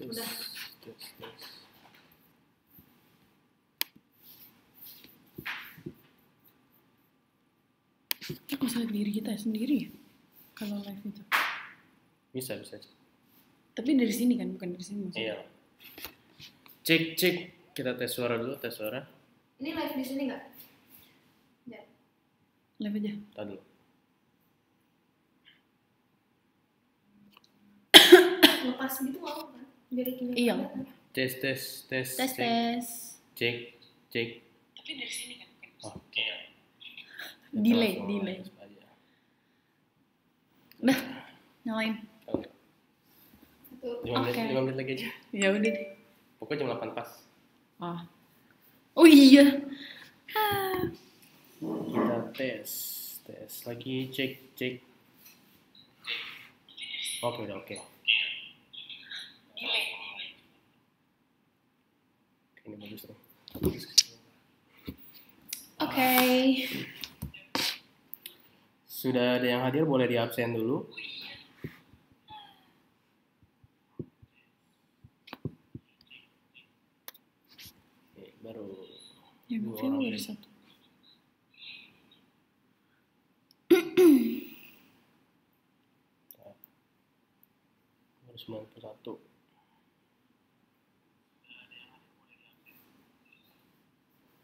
Udah. Masalah diri kita sendiri ya kalau live itu. Bisa. Tapi dari sini kan, bukan dari sini maksudnya. Iya. Cek. Kita tes suara dulu, tes suara. Ini live di sini nggak? Ya. Live aja. Tadi. Lepas gitu mau kan? Jadi gini. Iya. Tes. Cek. Tapi dari sini kan, bukan. Oke. Delay. Aja. Udah, nyalain. 5 menit lagi aja. Ya udah deh. Pokoknya jam 8 pas. Oh iya. Kita tes lagi, cek. Oke, udah oke. Ini bagus nih. Oke. Sudah ada yang hadir, boleh di absen dulu. Oke, baru Ya, dua film orang. baru satu. Baru 91.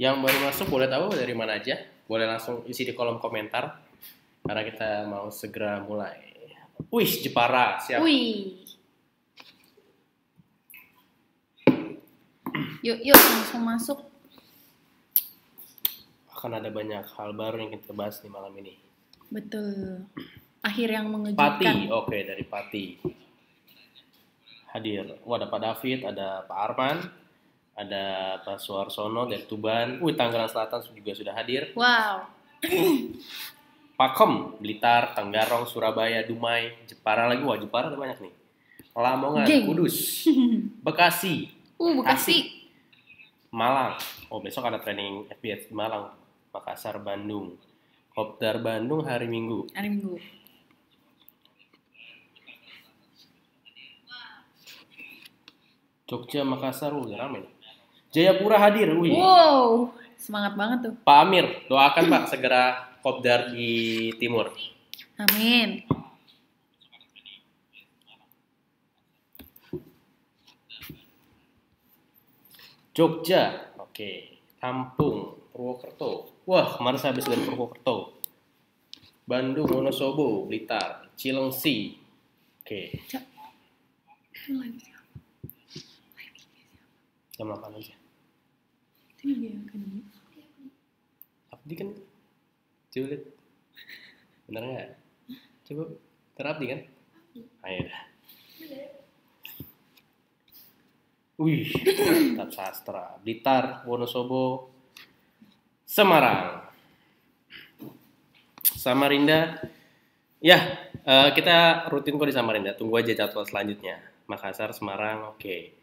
Yang baru masuk boleh tahu dari mana aja? Boleh langsung isi di kolom komentar karena kita mau segera mulai. Wih, Jepara, siap. Wih. Yuk langsung masuk. Akan ada banyak hal baru yang kita bahas di malam ini. Betul. Akhir yang mengejutkan. Pati, oke, dari Pati hadir. Wah, ada Pak David, ada Pak Arman, ada Pak Suarsono dari Tuban. Tangerang Selatan juga sudah hadir. Wow. Pakem, Blitar, Tenggarong, Surabaya, Dumai, Jepara lagi. Wah, Jepara ada banyak nih. Lamongan, Geng. Kudus, Bekasi, Bekasi. Malang. Oh, besok ada training FPS di Malang. Makassar, Bandung. Kopdar Bandung hari Minggu. Hari Minggu. Jogja, Makassar, udah rame nih. Jayapura hadir, wih. Wow, semangat banget tuh. Pak Amir, doakan Pak segera kopdar di timur. Amin. Jogja, oke. Lampung, Purwokerto. Wah, kemarin saya habis dari Purwokerto. Bandung, Wonosobo, Blitar, Cilengsi. Oke. Jam 8 aja. Ini dia akademi. Abdi kan? Coba lihat. Bener nggak? Coba. Terabdi kan? Ayo dah. Wih, Tat Sastra, Blitar, Wonosobo, Semarang, Samarinda. Ya, kita rutin kok di Samarinda. Tunggu aja jadwal selanjutnya. Makassar, Semarang, oke.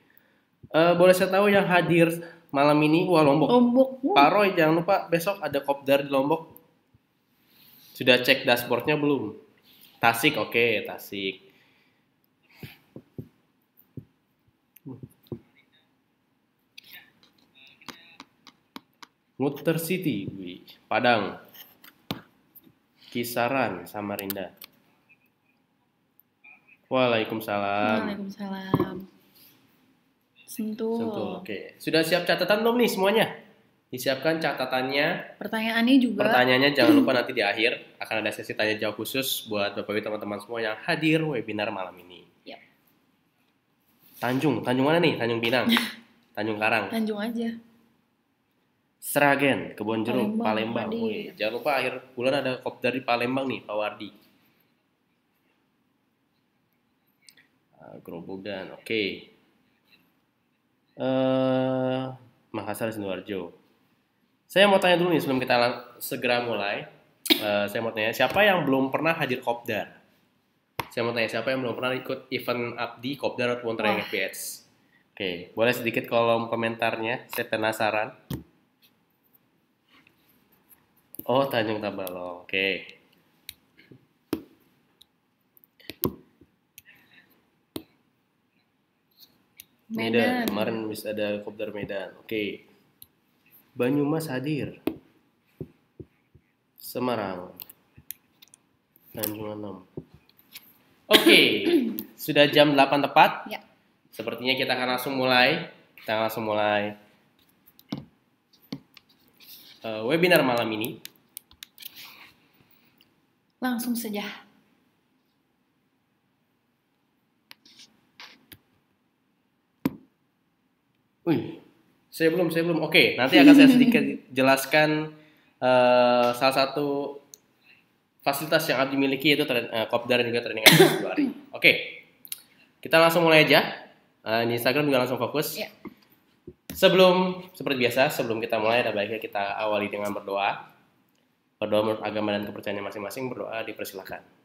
Boleh saya tahu yang hadir malam ini? Wah, Lombok. Pak Roy, jangan lupa besok ada kopdar di Lombok. Sudah cek dashboardnya belum? Tasik, oke, Tasik. Muter City, wih. Padang, Kisaran, Samarinda. Waalaikumsalam. Sentul, oke. Sudah siap catatan belum nih semuanya? Disiapkan catatannya. Pertanyaannya juga. Pertanyaannya jangan lupa nanti di akhir akan ada sesi tanya jawab khusus buat Bapak Ibu teman-teman semua yang hadir webinar malam ini. Yep. Tanjung mana nih? Tanjung Pinang, Tanjung Karang. Tanjung aja. Sragen, Kebonjeruk, Palembang. Hadir. Jangan lupa akhir bulan ada kopdar di Palembang nih, Pak Wardi. Grobogan, oke. Makassar, Sidoarjo. Saya mau tanya dulu nih sebelum kita segera mulai. Saya mau tanya siapa yang belum pernah hadir kopdar? Saya mau tanya siapa yang belum pernah ikut event Abdi kopdar ataupun training FPS? Oke, boleh sedikit kolom komentarnya. Saya penasaran. Oh, Tanjung Tabalong. Oke. Medan. Kemarin bisa ada Kopdar Medan. Oke. Banyumas hadir. Semarang. Tanjung Anam. Oke. Sudah jam 8 tepat. Ya. Sepertinya kita akan langsung mulai. Webinar malam ini. Langsung saja. Saya belum. Oke, nanti akan saya sedikit jelaskan salah satu fasilitas yang Abdi miliki, yaitu Kopdar dan juga training advance 2 hari. Oke, kita langsung mulai aja. Di Instagram juga langsung fokus. Ya. Seperti biasa, sebelum kita mulai, ada baiknya kita awali dengan berdoa. Berdoa menurut agama dan kepercayaan masing-masing. Berdoa dipersilakan.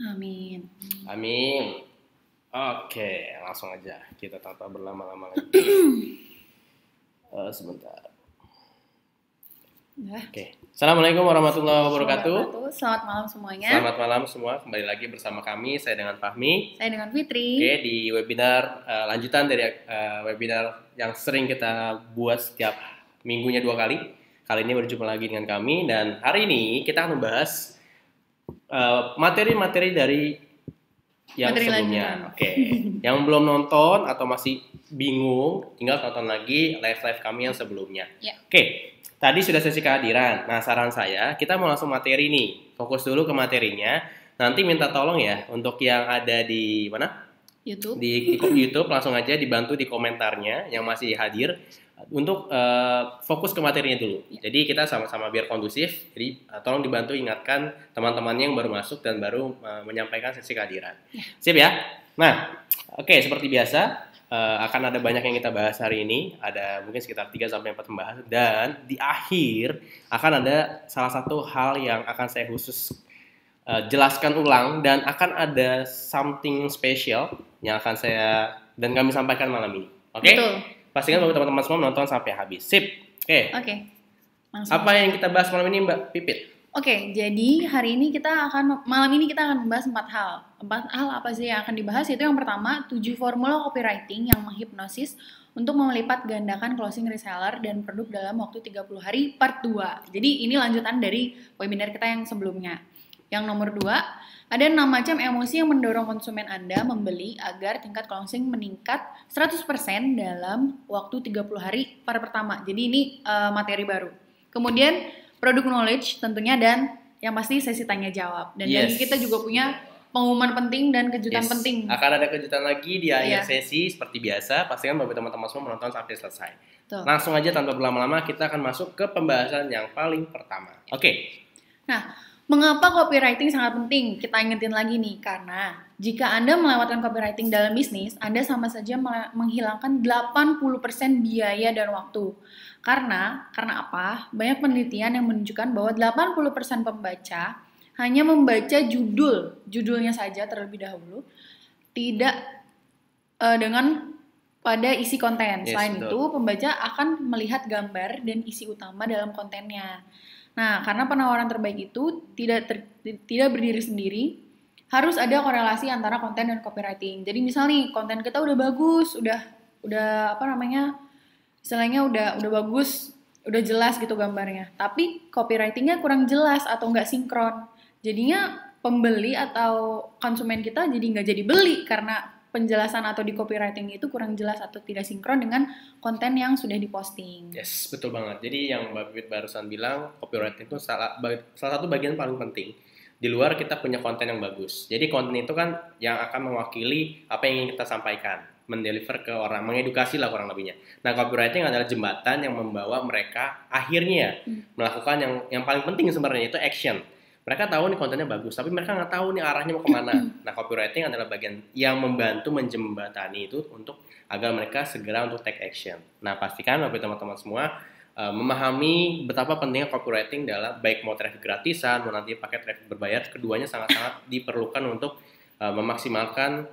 Amin. Oke, langsung aja. Kita tanpa berlama-lama lagi. Sebentar. Nah. Oke. Assalamualaikum warahmatullahi wabarakatuh. Selamat malam semuanya. Selamat malam semua. Kembali lagi bersama kami. Saya dengan Fahmi. Saya dengan Fitri. Oke, di webinar lanjutan dari webinar yang sering kita buat setiap minggunya 2 kali. Kali ini berjumpa lagi dengan kami, dan hari ini kita akan membahas materi-materi dari yang Materi sebelumnya. lanjutan. Oke. Yang belum nonton atau masih bingung, tinggal tonton lagi live kami yang sebelumnya. Ya. Oke. Tadi sudah sesi kehadiran. Nah, saran saya kita mau langsung materi nih. Fokus dulu ke materinya. Nanti minta tolong ya untuk yang ada di mana? YouTube. Di YouTube langsung aja dibantu di komentarnya yang masih hadir untuk fokus ke materinya dulu. Ya. Jadi kita sama-sama biar kondusif. Jadi tolong dibantu ingatkan teman-temannya yang baru masuk dan baru menyampaikan sesi kehadiran. Ya. Sip ya. Nah, oke, seperti biasa akan ada banyak yang kita bahas hari ini. Ada mungkin sekitar 3-4 pembahasan, dan di akhir akan ada salah satu hal yang akan saya khusus jelaskan ulang, dan akan ada something special yang akan saya dan kami sampaikan malam ini. Oke? Betul. Pastikan bahwa teman-teman semua menonton sampai habis. Sip. Oke. Langsung. Apa yang kita bahas malam ini, Mbak Pipit? Oke, jadi malam ini kita akan membahas 4 hal. 4 hal apa sih yang akan dibahas? Yaitu yang pertama, 7 formula copywriting yang menghipnosis untuk melipat gandakan closing reseller dan produk dalam waktu 30 hari part 2. Jadi ini lanjutan dari webinar kita yang sebelumnya. Yang nomor 2, ada 6 macam emosi yang mendorong konsumen Anda membeli agar tingkat closing meningkat 100% dalam waktu 30 hari part pertama. Jadi ini materi baru. Kemudian produk knowledge tentunya, dan yang pasti sesi tanya jawab. Dan Yes. kita juga punya pengumuman penting dan kejutan penting. Akan ada kejutan lagi di akhir Iya. sesi seperti biasa. Pastikan bahwa teman-teman semua menonton sampai selesai. Tuh. Langsung aja tanpa berlama-lama kita akan masuk ke pembahasan yang paling pertama. Oke. Nah, mengapa copywriting sangat penting? Kita ingetin lagi nih, karena jika Anda melewatkan copywriting dalam bisnis, Anda sama saja menghilangkan 80% biaya dan waktu. Karena apa? Banyak penelitian yang menunjukkan bahwa 80% pembaca hanya membaca judulnya saja terlebih dahulu, tidak dengan pada isi konten. Yes, Selain betul. itu, pembaca akan melihat gambar dan isi utama dalam kontennya. Nah, karena penawaran terbaik itu tidak berdiri sendiri, harus ada korelasi antara konten dan copywriting. Jadi misal nih, konten kita udah bagus, udah istilahnya udah bagus, udah jelas gitu gambarnya. Tapi copywritingnya kurang jelas atau nggak sinkron. Jadinya pembeli atau konsumen kita jadi nggak jadi beli karena penjelasan atau di copywriting itu kurang jelas atau tidak sinkron dengan konten yang sudah diposting. Yes, betul banget. Jadi yang Mbak Pipit barusan bilang, copywriting itu salah satu bagian paling penting. Di luar kita punya konten yang bagus. Jadi konten itu kan yang akan mewakili apa yang ingin kita sampaikan, mendeliver ke orang, mengedukasi lah kurang lebihnya. Nah, copywriting adalah jembatan yang membawa mereka akhirnya melakukan yang paling penting sebenarnya, itu action. Mereka tahu nih kontennya bagus, tapi mereka nggak tahu nih arahnya mau kemana. Nah, copywriting adalah bagian yang membantu menjembatani itu untuk agar mereka segera untuk take action. Nah, pastikan bagi teman-teman semua memahami betapa pentingnya copywriting dalam baik mau traffic gratisan, mau nanti pakai traffic berbayar, keduanya sangat-sangat diperlukan untuk memaksimalkan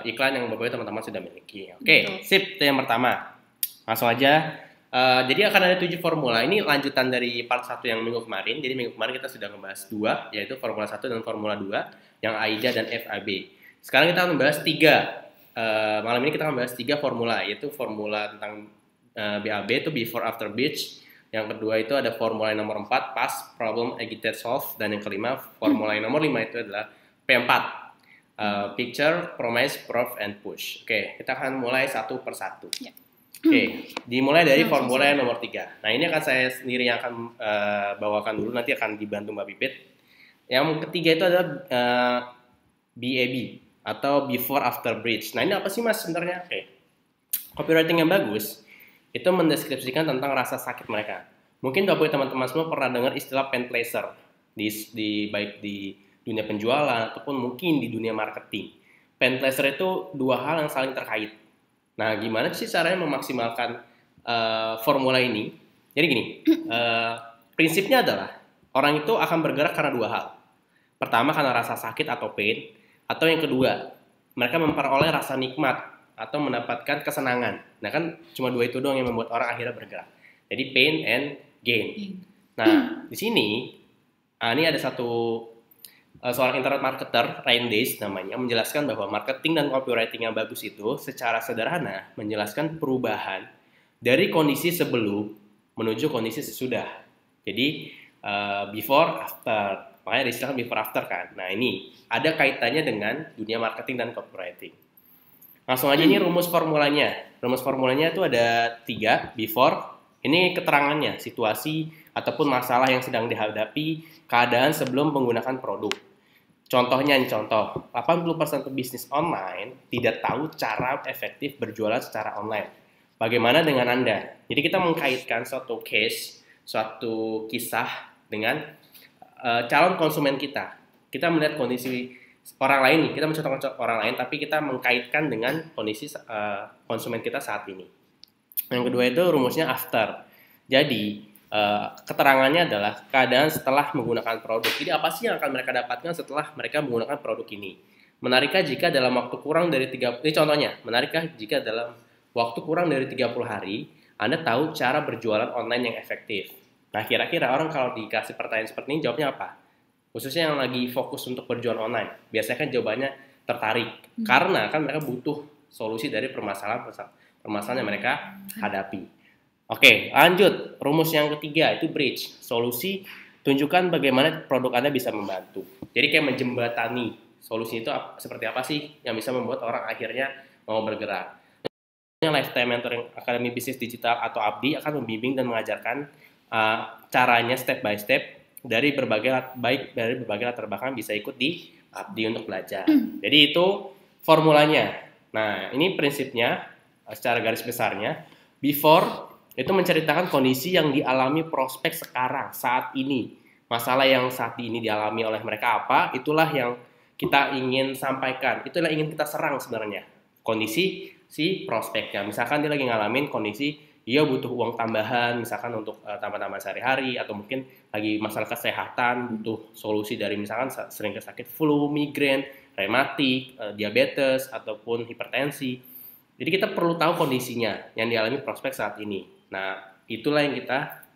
iklan yang beberapa teman-teman sudah miliki. Oke, Betul. sip, itu yang pertama. Langsung aja Jadi akan ada 7 formula. Ini lanjutan dari part 1 yang minggu kemarin. Jadi minggu kemarin kita sudah membahas 2, yaitu Formula 1 dan Formula 2, yang AIDA dan FAB. Sekarang kita akan membahas 3. Malam ini kita akan membahas 3 formula, yaitu formula tentang BAB itu Before After Bridge. Yang kedua itu ada formula yang nomor 4, Past, Problem, Agitate, Solve. Dan yang kelima, formula yang nomor 5 itu adalah P4, Picture, Promise, Prove, and Push. Oke, kita akan mulai satu per satu. Ya. Oke, dimulai dari formula yang nomor 3. Nah, ini akan saya sendiri yang akan bawakan dulu, nanti akan dibantu Mbak Pipit. Yang ketiga itu adalah BAB, atau Before After Bridge. Nah, ini apa sih Mas sebenarnya? Oke, copywriting yang bagus itu mendeskripsikan tentang rasa sakit mereka. Mungkin teman-teman semua pernah dengar istilah pen pleaser, baik di dunia penjualan, ataupun mungkin di dunia marketing. Pen pleaser itu dua hal yang saling terkait. Nah, gimana sih caranya memaksimalkan formula ini? Jadi gini, prinsipnya adalah orang itu akan bergerak karena dua hal. Pertama, karena rasa sakit atau pain, atau yang kedua, mereka memperoleh rasa nikmat atau mendapatkan kesenangan. Nah, kan cuma dua itu doang yang membuat orang akhirnya bergerak. Jadi pain and gain. Nah, di sini ini ada seorang internet marketer, Ryan Dace namanya, menjelaskan bahwa marketing dan copywriting yang bagus itu secara sederhana menjelaskan perubahan dari kondisi sebelum menuju kondisi sesudah. Jadi before, after. Makanya disebutkan before, after kan. Nah, ini ada kaitannya dengan dunia marketing dan copywriting. Langsung aja ini rumus formulanya. Rumus formulanya itu ada 3, before. Ini keterangannya, situasi ataupun masalah yang sedang dihadapi, keadaan sebelum menggunakan produk. Contohnya nih, 80% pebisnis online tidak tahu cara efektif berjualan secara online. Bagaimana dengan Anda? Jadi kita mengkaitkan suatu case, suatu kisah dengan calon konsumen kita. Kita melihat kondisi orang lain nih, kita mencontohkan orang lain, tapi kita mengkaitkan dengan kondisi konsumen kita saat ini. Yang kedua itu rumusnya after. Jadi keterangannya adalah keadaan setelah menggunakan produk. Jadi apa sih yang akan mereka dapatkan setelah mereka menggunakan produk ini? Menarikkah jika dalam waktu kurang dari 30, ini contohnya, menarikkah jika dalam waktu kurang dari 30 hari Anda tahu cara berjualan online yang efektif? Nah, kira-kira orang kalau dikasih pertanyaan seperti ini jawabnya apa? Khususnya yang lagi fokus untuk berjualan online. Biasanya kan jawabannya tertarik. Karena kan mereka butuh solusi dari permasalahan yang mereka hadapi. Oke, lanjut. Rumus yang ketiga itu bridge. Solusi, tunjukkan bagaimana produk Anda bisa membantu. Jadi kayak menjembatani. Solusi itu seperti apa sih yang bisa membuat orang akhirnya mau bergerak. Lifetime Mentoring Academy Bisnis Digital atau ABDI akan membimbing dan mengajarkan caranya step by step dari berbagai latar belakang bisa ikut di ABDI untuk belajar. Jadi itu formulanya. Nah, ini prinsipnya secara garis besarnya. Before itu menceritakan kondisi yang dialami prospek sekarang, saat ini. Masalah yang saat ini dialami oleh mereka apa, itulah yang kita ingin sampaikan. Itulah yang ingin kita serang sebenarnya. Kondisi si prospeknya. Misalkan dia lagi ngalamin kondisi, dia butuh uang tambahan, misalkan untuk tambahan sehari-hari, atau mungkin lagi masalah kesehatan, butuh solusi dari misalkan sering sakit flu, migrain, rematik, diabetes, ataupun hipertensi. Jadi kita perlu tahu kondisinya yang dialami prospek saat ini. Nah, itulah yang kita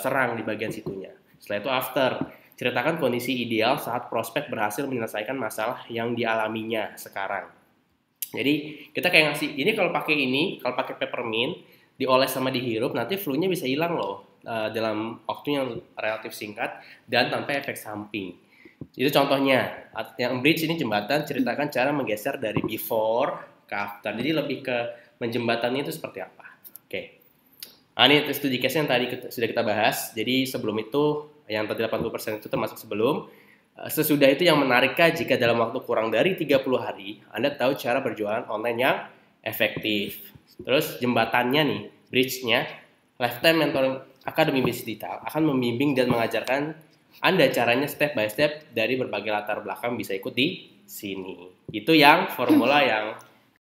serang di bagian situnya. Setelah itu after, ceritakan kondisi ideal saat prospek berhasil menyelesaikan masalah yang dialaminya sekarang. Jadi kita kayak ngasih, ini kalau pakai peppermint, dioles sama dihirup, nanti flu-nya bisa hilang loh dalam waktu yang relatif singkat dan tanpa efek samping. Itu contohnya. Yang bridge ini jembatan, ceritakan cara menggeser dari before ke after. Jadi lebih ke menjembatani itu seperti apa. Oke. Ini studi case yang tadi sudah kita bahas. Jadi sebelum itu, yang tadi 80% itu termasuk sebelum. Sesudah itu yang menarikkah jika dalam waktu kurang dari 30 hari, Anda tahu cara berjualan online yang efektif. Terus jembatannya nih, bridge-nya, Lifetime Mentoring Academy Bisnis Digital akan membimbing dan mengajarkan Anda caranya step by step dari berbagai latar belakang bisa ikut di sini. Itu yang formula yang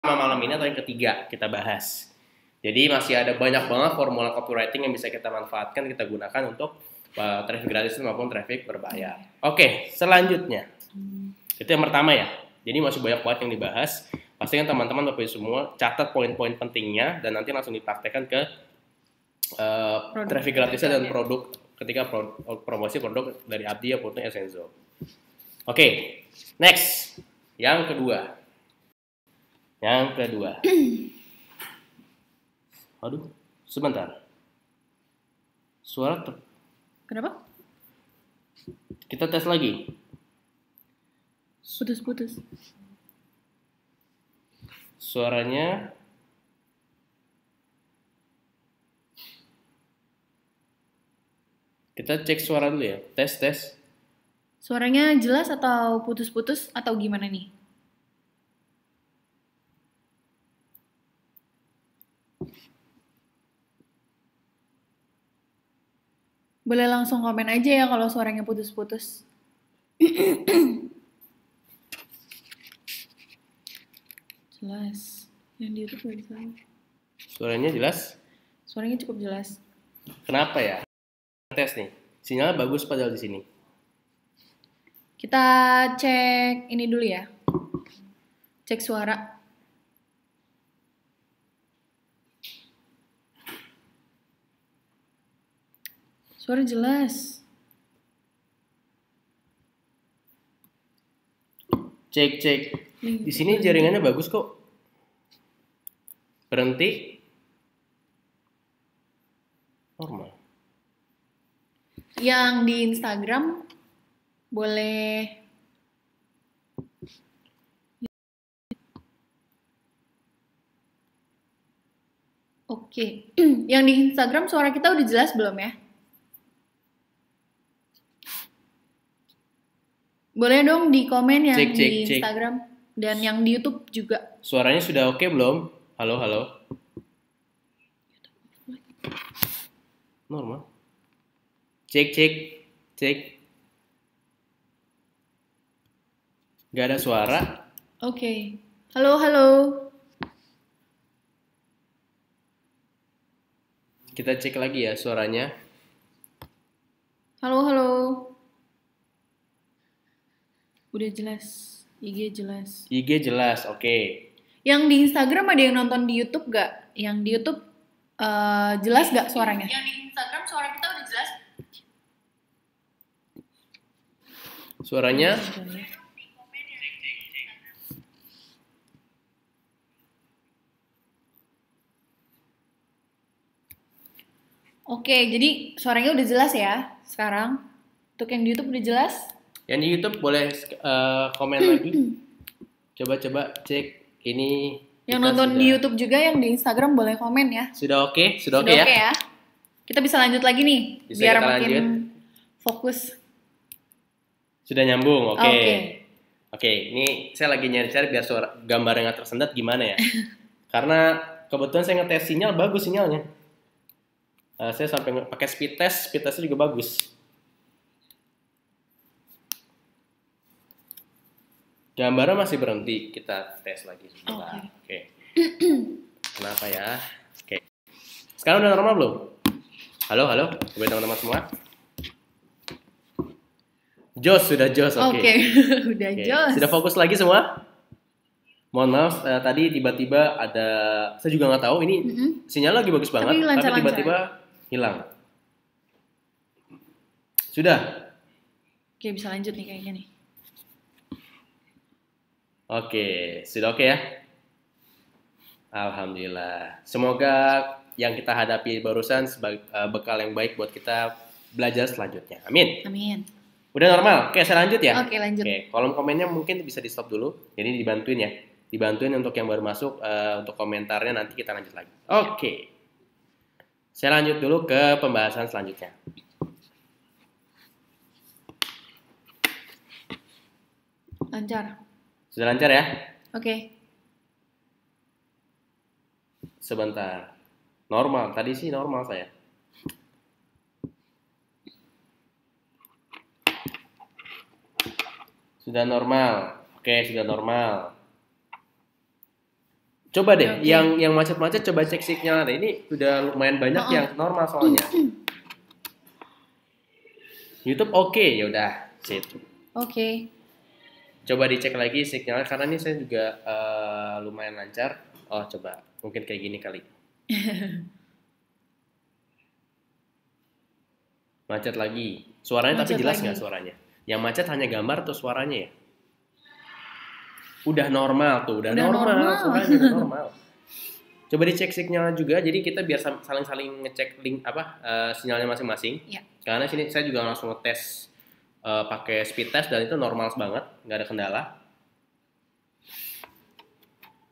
malam ini atau yang ketiga kita bahas. Jadi masih ada banyak banget formula copywriting yang bisa kita manfaatkan, kita gunakan untuk traffic gratis maupun traffic berbayar. Oke, selanjutnya. Itu yang pertama ya. Jadi masih banyak banget yang dibahas. Pastikan teman-teman Bapak semua catat poin-poin pentingnya dan nanti langsung dipraktekkan ke traffic gratisnya dan produk ketika promosi produk dari Abdi ataupun Essenzo. Oke, next. Yang kedua. Aduh, sebentar. Kenapa? Kita tes lagi. Putus. Suaranya kita cek suara dulu ya. Tes. Suaranya jelas atau putus-putus atau gimana nih? Boleh langsung komen aja ya kalau suaranya putus-putus. Jelas. Yang di YouTube gak bisa. Suaranya jelas? Suaranya cukup jelas. Kenapa ya? Tes nih. Sinyalnya bagus padahal di sini. Kita cek ini dulu ya. Cek suara. Suara jelas. Cek. Di sini jaringannya bagus kok. Berhenti. Normal. Yang di Instagram boleh. Oke. Yang di Instagram suara kita udah jelas belum ya? Boleh dong di komen yang di Instagram dan yang di YouTube juga. Suaranya sudah oke belum? Halo. Normal. Cek. Gak ada suara. Oke. Halo. Kita cek lagi ya suaranya. Halo. Udah jelas. IG jelas, oke. Yang di Instagram ada yang nonton di YouTube gak? Yang di YouTube jelas gak suaranya? Yang di Instagram suara kita udah jelas. Suaranya? Oke, jadi suaranya udah jelas ya sekarang. Untuk yang di YouTube udah jelas? Yang di YouTube boleh komen lagi. Coba cek ini. Yang nonton di YouTube juga, yang di Instagram boleh komen ya. Sudah oke? Sudah oke ya? Kita bisa lanjut lagi nih, biar makin fokus. Sudah nyambung, oke. Oke, ini saya lagi nyari-cari biar suara gambarnya nggak tersendat gimana ya. Karena kebetulan saya ngetes sinyal, bagus sinyalnya. Saya sampai pakai speed testnya juga bagus. Gambarnya masih berhenti, kita tes lagi sebentar. Oke. Kenapa ya? Oke. Sekarang udah normal belum? Halo, buat teman-teman semua. Sudah jos, oke. Udah jos. Sudah fokus lagi semua? Mohon maaf, tadi tiba-tiba ada, saya juga nggak tahu ini sinyal lagi bagus banget, tapi tiba-tiba hilang. Sudah? Oke, bisa lanjut nih kayaknya nih. Oke, sudah oke ya? Alhamdulillah. Semoga yang kita hadapi barusan sebagai bekal yang baik buat kita belajar selanjutnya. Amin. Udah normal? Oke, saya lanjut ya? Oke, lanjut. Oke, kolom komennya mungkin bisa di stop dulu. Jadi dibantuin ya. Dibantuin untuk yang baru masuk, untuk komentarnya nanti kita lanjut lagi. Oke. Saya lanjut dulu ke pembahasan selanjutnya. Lancar. Sudah lancar ya? Oke. Sebentar. Normal, tadi sih normal saya. Sudah normal. Oke, sudah normal. Coba deh, yang macet-macet coba cek signal. Ini udah lumayan banyak yang normal soalnya. YouTube oke, yaudah, sip. Oke. Coba dicek lagi signalnya karena ini saya juga lumayan lancar. Oh, coba mungkin kayak gini kali. Macet lagi. Suaranya tapi Macet jelas lagi. nggak suaranya? Yang macet hanya gambar atau suaranya ya? Udah normal tuh, udah Udah normal. normal. Suaranya udah normal. Coba dicek sinyal juga, jadi kita biar saling-saling ngecek link sinyalnya masing-masing. Iya. Karena sini saya juga langsung ngetes pakai speed test dan itu normal banget, nggak ada kendala.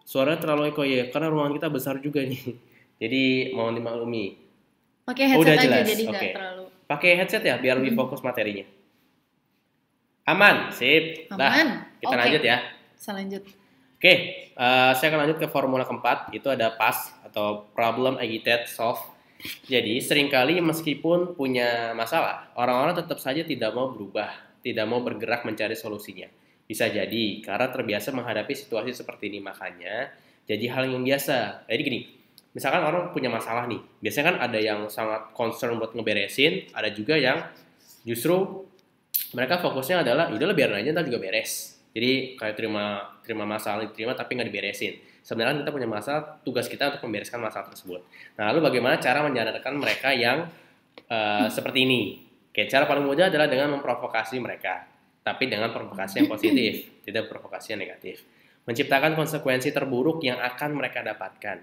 Suaranya terlalu eko ya, karena ruangan kita besar juga nih. Jadi mohon dimaklumi. Pakai Oh, udah headset aja jelas. jadi nggak Oke. terlalu Pakai headset ya, biar lebih fokus materinya. Aman, sip. Dah, aman. kita Oke. lanjut ya. Selanjut. Oke, saya akan lanjut ke formula keempat, itu ada PAS atau Problem Agitate Solve. Jadi, seringkali meskipun punya masalah, orang-orang tetap saja tidak mau berubah, tidak mau bergerak mencari solusinya. Bisa jadi karena terbiasa menghadapi situasi seperti ini, makanya jadi hal yang biasa. Jadi gini, misalkan orang punya masalah nih, biasanya kan ada yang sangat concern buat ngeberesin, ada juga yang justru mereka fokusnya adalah udah biarin aja ntar juga beres. Jadi kayak terima masalah diterima tapi nggak diberesin. Sebenarnya kita punya masalah, tugas kita untuk membereskan masalah tersebut. Nah, lalu bagaimana cara menyadarkan mereka yang seperti ini? Oke, cara paling mudah adalah dengan memprovokasi mereka, tapi dengan provokasi yang positif, tidak provokasi yang negatif. Menciptakan konsekuensi terburuk yang akan mereka dapatkan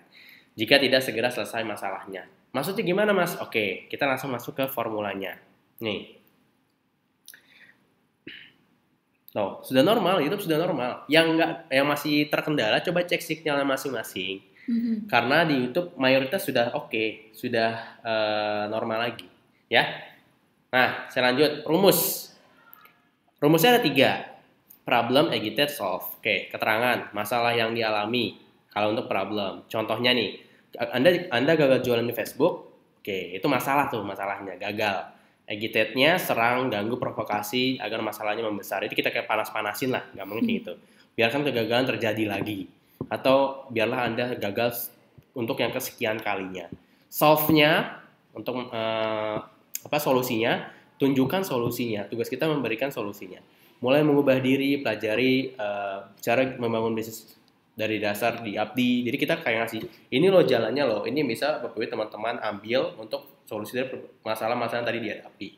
jika tidak segera selesai masalahnya. Maksudnya gimana, Mas? Oke, kita langsung masuk ke formulanya. Nih. Oh, sudah normal, YouTube sudah normal. Yang masih terkendala, coba cek sinyalnya masing-masing. Karena di YouTube mayoritas sudah oke, sudah normal lagi, ya. Nah, saya lanjut rumus. Rumusnya ada 3. Problem, agitate, solve. Oke, keterangan masalah yang dialami. Kalau untuk problem, contohnya nih, Anda gagal jualan di Facebook. Oke, itu masalah tuh, masalahnya gagal. Agitate-nya serang, ganggu, provokasi agar masalahnya membesar. Itu kita kayak panas-panasin lah, gampangnya kayak gitu. Biarkan kegagalan terjadi lagi. Atau biarlah Anda gagal untuk yang kesekian kalinya. Solve-nya untuk solusinya, tunjukkan solusinya. Tugas kita memberikan solusinya. Mulai mengubah diri, pelajari cara membangun bisnis dari dasar di Abdi. Jadi kita kayak ngasih, ini loh jalannya loh, ini bisa Bapak Ibu teman-teman ambil untuk solusi dari masalah-masalah tadi di Abdi.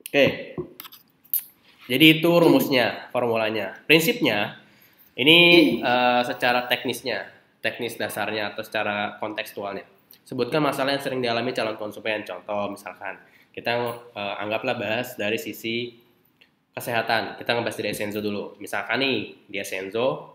Oke. Jadi itu rumusnya, formulanya. Prinsipnya, ini secara teknis dasarnya atau secara kontekstualnya. Sebutkan masalah yang sering dialami calon konsumen. Contoh misalkan, kita anggaplah bahas dari sisi kesehatan. Kita ngebahas dari Essenzo dulu. Misalkan nih, di Essenzo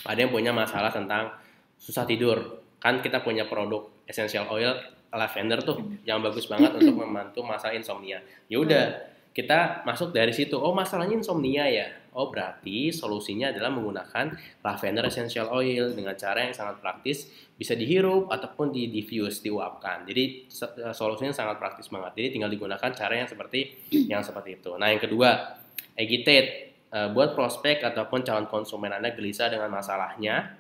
ada yang punya masalah tentang susah tidur. Kan kita punya produk essential oil lavender tuh yang bagus banget untuk membantu masalah insomnia. Ya udah, kita masuk dari situ. Oh, masalahnya insomnia ya. Oh, berarti solusinya adalah menggunakan lavender essential oil dengan cara yang sangat praktis, bisa dihirup ataupun di-diffuse, diuapkan. Jadi solusinya sangat praktis banget. Jadi tinggal digunakan cara yang seperti itu. Nah, yang kedua, agitate. Buat prospek ataupun calon konsumen Anda gelisah dengan masalahnya,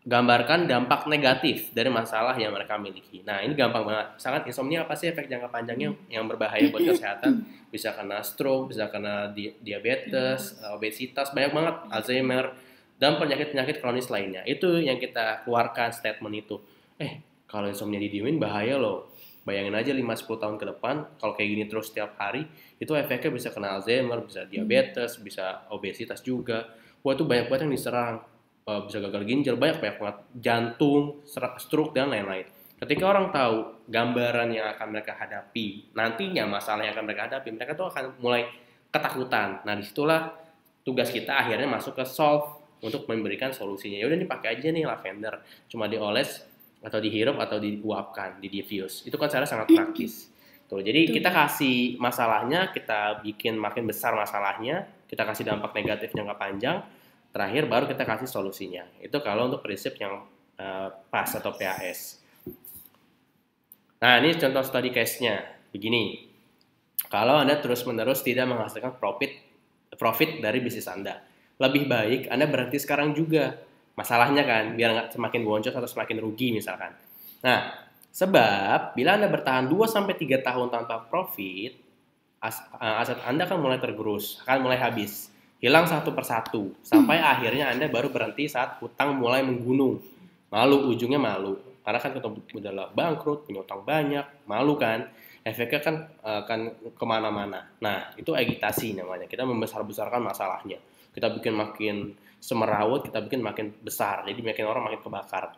gambarkan dampak negatif dari masalah yang mereka miliki. Nah, ini gampang banget. Misalkan insomnia apa sih efek jangka panjangnya yang berbahaya buat kesehatan? Bisa kena stroke, bisa kena diabetes, obesitas, banyak banget, Alzheimer, dan penyakit-penyakit kronis lainnya. Itu yang kita keluarkan statement itu. Kalau insomnia didiemin bahaya loh. Bayangin aja 5-10 tahun ke depan, kalau kayak gini terus setiap hari, itu efeknya bisa kena Alzheimer, bisa diabetes, bisa obesitas juga. Wah, itu banyak banget yang diserang. Bisa gagal ginjal, banyak banget, jantung, stroke, dan lain-lain. Ketika orang tahu gambaran yang akan mereka hadapi, nantinya masalah yang akan mereka hadapi, mereka tuh akan mulai ketakutan. Nah, disitulah tugas kita akhirnya masuk ke solve untuk memberikan solusinya. Ya udah nih, pakai aja nih lavender, cuma dioles atau dihirup atau diuapkan, di-diffuse. Itu kan cara sangat praktis. Tuh, jadi kita kasih masalahnya, kita bikin makin besar masalahnya, kita kasih dampak negatif jangka panjang, terakhir baru kita kasih solusinya. Itu kalau untuk prinsip yang PAS atau PAS. Nah, ini contoh study case-nya. Begini, kalau Anda terus-menerus tidak menghasilkan profit dari bisnis Anda, lebih baik Anda berhenti sekarang juga. Masalahnya kan, biar nggak semakin boncos atau semakin rugi misalkan. Nah, sebab bila Anda bertahan 2-3 tahun tanpa profit, aset Anda akan mulai tergerus, akan mulai habis. Hilang satu persatu, sampai akhirnya Anda baru berhenti saat hutang mulai menggunung. Ujungnya malu. Karena kan kita udah bangkrut, punya utang banyak, malu kan. efeknya kan akan kemana-mana. Nah, itu agitasi namanya. Kita membesar-besarkan masalahnya. Kita bikin makin semerawut, kita bikin makin besar. Jadi makin orang makin kebakar.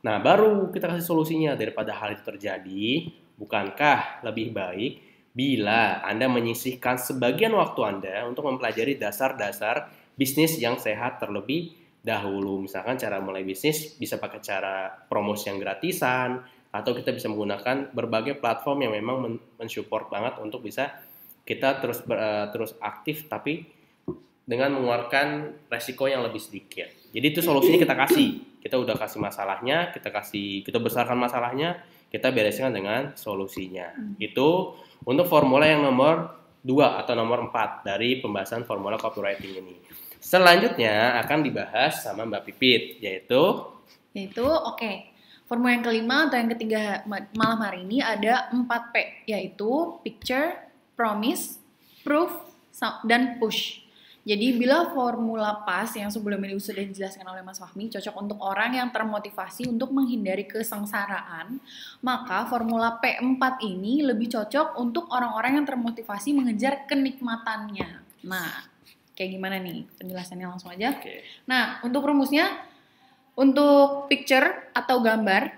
Nah, baru kita kasih solusinya daripada hal itu terjadi. Bukankah lebih baik bila Anda menyisihkan sebagian waktu Anda untuk mempelajari dasar-dasar bisnis yang sehat terlebih dahulu. Misalkan cara mulai bisnis bisa pakai cara promosi yang gratisan, atau kita bisa menggunakan berbagai platform yang memang mensupport banget untuk bisa kita terus aktif tapi dengan mengeluarkan resiko yang lebih sedikit. Jadi itu solusinya kita kasih. Kita udah kasih masalahnya, kita besarkan masalahnya, kita bereskan dengan solusinya. Itu untuk formula yang nomor 2 atau nomor 4 dari pembahasan formula copywriting ini. Selanjutnya akan dibahas sama Mbak Pipit, yaitu oke. Formula yang kelima atau yang ketiga malam hari ini ada 4P, yaitu picture, promise, proof, dan push. Jadi bila formula PAS yang sebelum ini sudah dijelaskan oleh Mas Fahmi cocok untuk orang yang termotivasi untuk menghindari kesengsaraan, maka formula P4 ini lebih cocok untuk orang-orang yang termotivasi mengejar kenikmatannya. Nah, kayak gimana nih penjelasannya, langsung aja. Oke. Nah, untuk rumusnya, untuk picture atau gambar,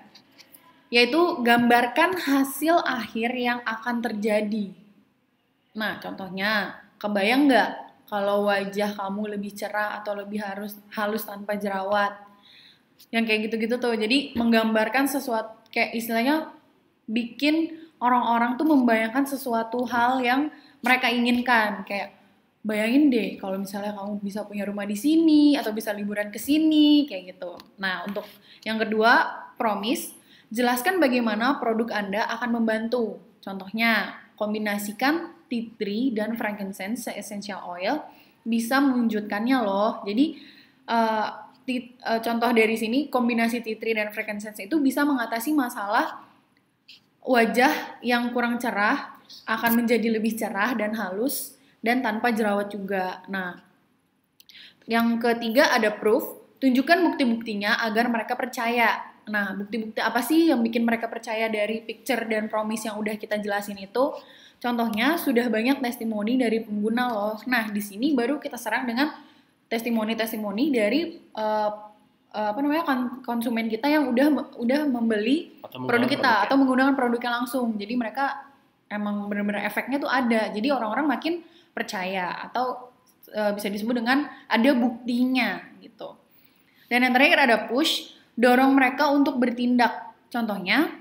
yaitu gambarkan hasil akhir yang akan terjadi. Nah, contohnya, kebayang nggak kalau wajah kamu lebih cerah atau lebih halus tanpa jerawat? Yang kayak gitu-gitu tuh. Jadi menggambarkan sesuatu, kayak istilahnya bikin orang-orang tuh membayangkan sesuatu hal yang mereka inginkan. Kayak bayangin deh kalau misalnya kamu bisa punya rumah di sini atau bisa liburan ke sini, kayak gitu. Nah, untuk yang kedua, promise, jelaskan bagaimana produk Anda akan membantu. Contohnya, kombinasikan tea tree dan frankincense essential oil bisa mewujudkannya loh. Jadi contoh dari sini, kombinasi tea tree dan frankincense itu bisa mengatasi masalah wajah yang kurang cerah akan menjadi lebih cerah dan halus dan tanpa jerawat juga. Nah, yang ketiga ada proof, tunjukkan bukti-buktinya agar mereka percaya. Nah, bukti-bukti apa sih yang bikin mereka percaya dari picture dan promise yang udah kita jelasin itu? Contohnya, sudah banyak testimoni dari pengguna loh. Nah, di sini baru kita serang dengan testimoni-testimoni dari konsumen kita yang udah membeli produk kita atau menggunakan produknya langsung. Jadi mereka emang benar-benar efeknya tuh ada. Jadi orang-orang makin percaya atau bisa disebut dengan ada buktinya gitu. Dan yang terakhir ada push, dorong mereka untuk bertindak. Contohnya,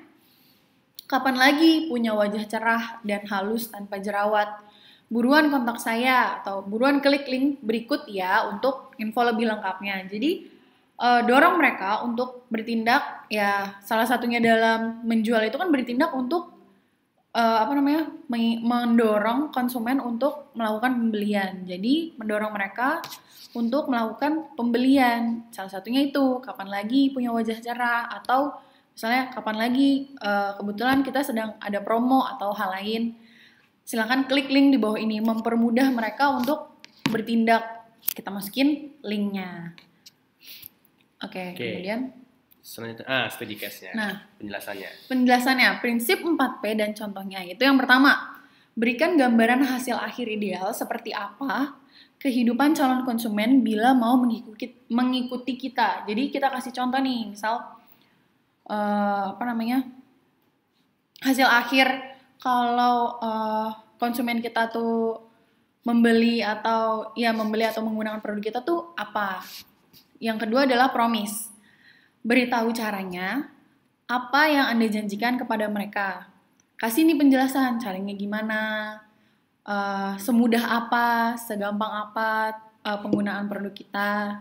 kapan lagi punya wajah cerah dan halus tanpa jerawat? Buruan kontak saya atau buruan klik link berikut ya untuk info lebih lengkapnya. Jadi dorong mereka untuk bertindak, ya salah satunya dalam menjual itu kan bertindak untuk mendorong konsumen untuk melakukan pembelian. Jadi mendorong mereka untuk melakukan pembelian. Salah satunya itu kapan lagi punya wajah cerah, atau misalnya kapan lagi kebetulan kita sedang ada promo atau hal lain. Silakan klik link di bawah ini, mempermudah mereka untuk bertindak. Kita masukin linknya. Oke. Kemudian selanjutnya studi case-nya. Nah, penjelasannya prinsip 4P dan contohnya itu yang pertama, berikan gambaran hasil akhir ideal seperti apa kehidupan calon konsumen bila mau mengikuti kita. Jadi kita kasih contoh nih, misal hasil akhir kalau konsumen kita tuh membeli atau menggunakan produk kita tuh apa. Yang kedua adalah promise. Beritahu caranya, apa yang Anda janjikan kepada mereka. Kasih nih penjelasan, caranya gimana, semudah apa, segampang apa penggunaan produk kita.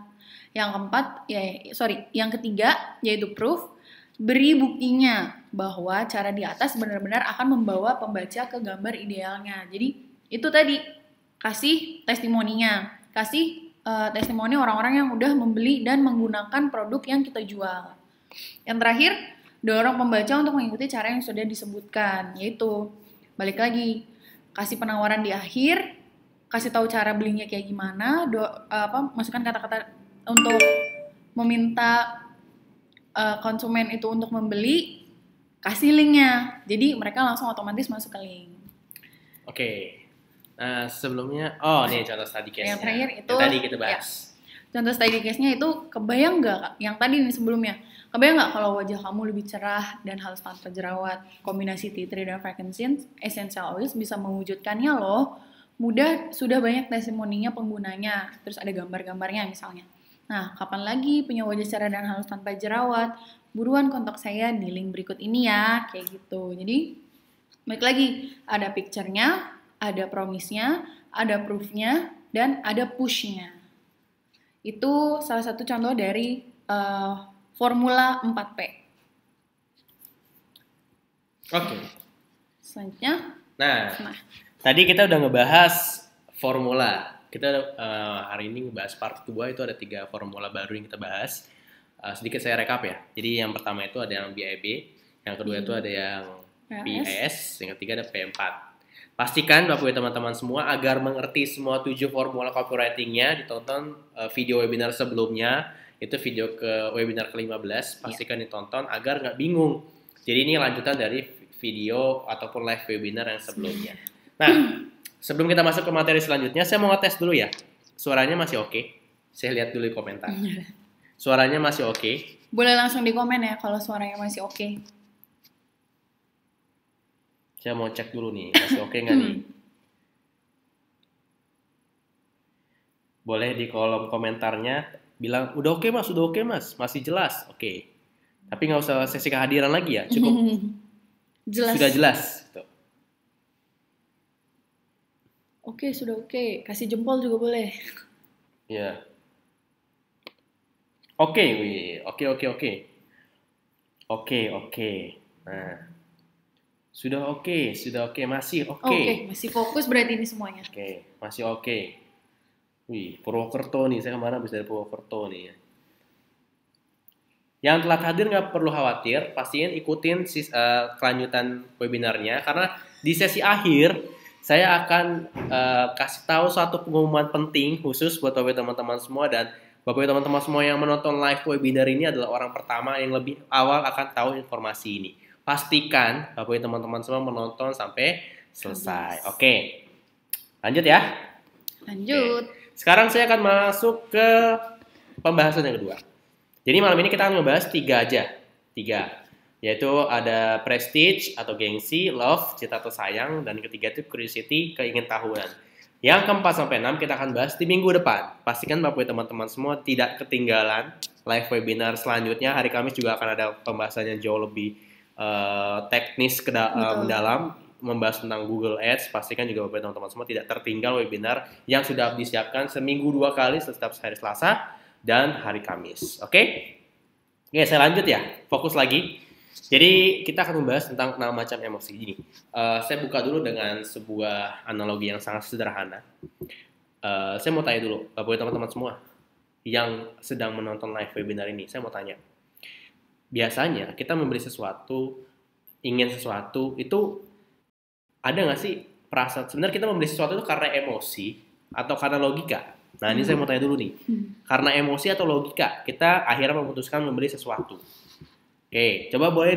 Yang ketiga yaitu proof, beri buktinya bahwa cara di atas benar-benar akan membawa pembaca ke gambar idealnya. Jadi itu tadi, kasih testimoninya, kasih testimoni orang-orang yang udah membeli dan menggunakan produk yang kita jual. Yang terakhir, dorong pembaca untuk mengikuti cara yang sudah disebutkan, yaitu balik lagi, kasih penawaran di akhir, kasih tahu cara belinya kayak gimana, masukkan kata-kata untuk meminta konsumen itu untuk membeli, kasih linknya. Jadi mereka langsung otomatis masuk ke link. Oke. Nah, sebelumnya, nih contoh study case-nya. Yang terakhir itu, yang tadi kita bahas. Contoh study case-nya itu kebayang nggak Kak? Yang tadi nih sebelumnya. Kebayang nggak kalau wajah kamu lebih cerah dan halus tanpa jerawat? Kombinasi tea tree dan frankincense essential oils bisa mewujudkannya loh. Mudah, sudah banyak testimoninya penggunanya. Terus ada gambar-gambarnya misalnya. Nah, kapan lagi punya wajah cerah dan halus tanpa jerawat? Buruan kontak saya di link berikut ini ya. Kayak gitu. Jadi, balik lagi. Ada picture-nya, ada promise-nya, ada proof-nya, dan ada push-nya. Itu salah satu contoh dari formula 4P. Oke. Selanjutnya. Nah, tadi kita udah ngebahas formula. Kita hari ini ngebahas part 2, itu ada 3 formula baru yang kita bahas. Sedikit saya rekap ya. Jadi yang pertama itu ada yang BIB, yang kedua itu ada yang PAS, yang ketiga ada P4. Pastikan Bapak Ibu teman-teman semua agar mengerti semua 7 formula copywriting-nya, ditonton video webinar sebelumnya. Itu video ke webinar ke-15, pastikan ditonton agar nggak bingung. Jadi ini lanjutan dari video ataupun live webinar yang sebelumnya. Nah, sebelum kita masuk ke materi selanjutnya, saya mau ngetes dulu ya. Suaranya masih oke? Saya lihat dulu di komentar. Suaranya masih oke? Boleh langsung di komen ya kalau suaranya masih oke. Saya mau cek dulu nih, masih oke nggak nih? Boleh di kolom komentarnya bilang, udah oke mas, masih jelas, oke. Tapi nggak usah sesi kehadiran lagi ya, cukup jelas. Sudah jelas. Gitu. Oke, sudah oke. Kasih jempol juga boleh. Ya. Oke. Nah, sudah oke, masih oke. Oke, masih fokus berarti ini semuanya. Oke, masih oke. Wih, Purwokerto nih, saya kemarin habis dari Purwokerto nih. Yang telat hadir nggak perlu khawatir, pastiin ikutin kelanjutan webinarnya, karena di sesi akhir saya akan kasih tahu satu pengumuman penting khusus buat Bapak teman-teman semua, dan Bapak teman-teman semua yang menonton live webinar ini adalah orang pertama yang lebih awal akan tahu informasi ini. Pastikan Bapak teman-teman semua menonton sampai selesai. Oke, lanjut ya. Lanjut. Oke. Sekarang saya akan masuk ke pembahasan yang kedua. Jadi malam ini kita akan membahas 3 aja. 3. Yaitu ada prestige atau gengsi, love, cinta atau sayang, dan ketiga itu curiosity, keingintahuan. Yang keempat sampai 6 kita akan bahas di minggu depan. Pastikan Bapak teman-teman semua tidak ketinggalan live webinar selanjutnya. Hari Kamis juga akan ada pembahasan yang jauh lebih teknis mendalam, membahas tentang Google Ads. Pastikan juga Bapak teman-teman semua tidak tertinggal webinar yang sudah disiapkan seminggu 2 kali setiap hari Selasa dan hari Kamis. Oke, saya lanjut ya. Fokus lagi. Jadi kita akan membahas tentang 6 macam emosi. Gini, saya buka dulu dengan sebuah analogi yang sangat sederhana. Saya mau tanya dulu, Bapak teman-teman semua yang sedang menonton live webinar ini, saya mau tanya. Biasanya kita membeli sesuatu, ingin sesuatu, itu ada nggak sih perasaan? Sebenarnya kita membeli sesuatu itu karena emosi atau karena logika? Nah, ini saya mau tanya dulu nih. Karena emosi atau logika, kita akhirnya memutuskan membeli sesuatu. Oke, coba boleh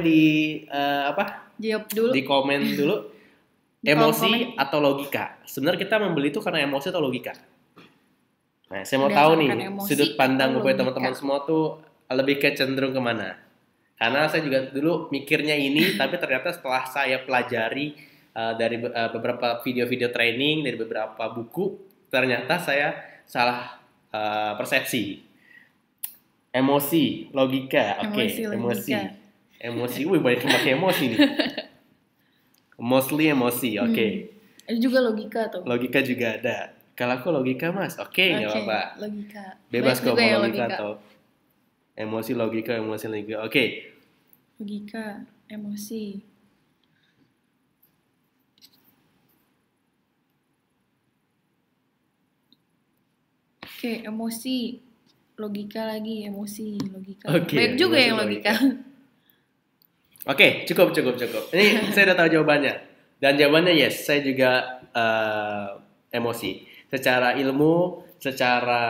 Jawab dulu. Di komen dulu. Emosi atau logika? Sebenarnya kita membeli itu karena emosi atau logika? Nah, saya mau tahu nih, sudut pandang Bapak teman-teman semua tuh lebih ke cenderung kemana? Karena saya juga dulu mikirnya ini, tapi ternyata setelah saya pelajari dari beberapa video-video training, dari beberapa buku, ternyata saya salah persepsi. Emosi, logika, oke. Emosi, wih banyak yang pakai emosi nih. Mostly emosi, oke. Ada juga logika tuh. Logika juga ada. Kalau aku logika mas, oke, nggak apa-apa. Logika. Bebas kok mau logika atau emosi, logika, oke. Logika, emosi. Oke, emosi, logika lagi, emosi, logika. Baik juga yang logika. Oke, cukup. Ini saya udah tahu jawabannya. Dan jawabannya yes, saya juga emosi. Secara ilmu, secara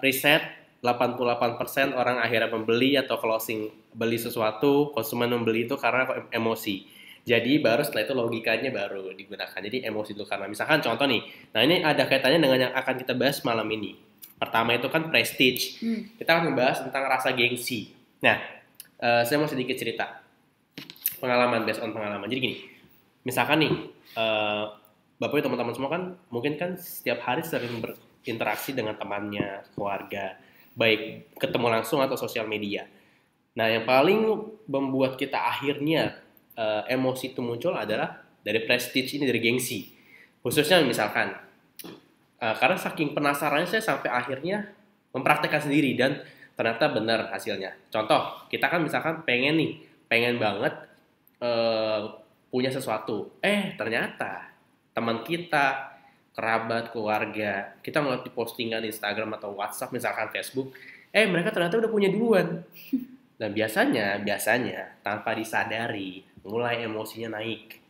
riset, 88% orang akhirnya membeli atau closing beli sesuatu, konsumen membeli itu karena emosi. Jadi baru setelah itu logikanya baru digunakan. Jadi emosi itu karena misalkan contoh nih. Nah ini ada kaitannya dengan yang akan kita bahas malam ini. Pertama itu kan prestige. Kita akan membahas tentang rasa gengsi. Nah, saya mau sedikit cerita pengalaman, based on pengalaman. Jadi gini, misalkan nih, Bapak teman-teman semua kan mungkin kan setiap hari sering berinteraksi dengan temannya, keluarga, baik ketemu langsung atau sosial media. Nah, yang paling membuat kita akhirnya emosi itu muncul adalah dari prestige ini, dari gengsi. Khususnya misalkan, karena saking penasarannya saya sampai akhirnya mempraktekkan sendiri dan ternyata benar hasilnya. Contoh, kita kan misalkan pengen banget punya sesuatu. Ternyata teman kita, kerabat, keluarga, kita melihat di postingan Instagram atau WhatsApp, misalkan Facebook, mereka ternyata udah punya duluan. Dan biasanya tanpa disadari, mulai emosinya naik.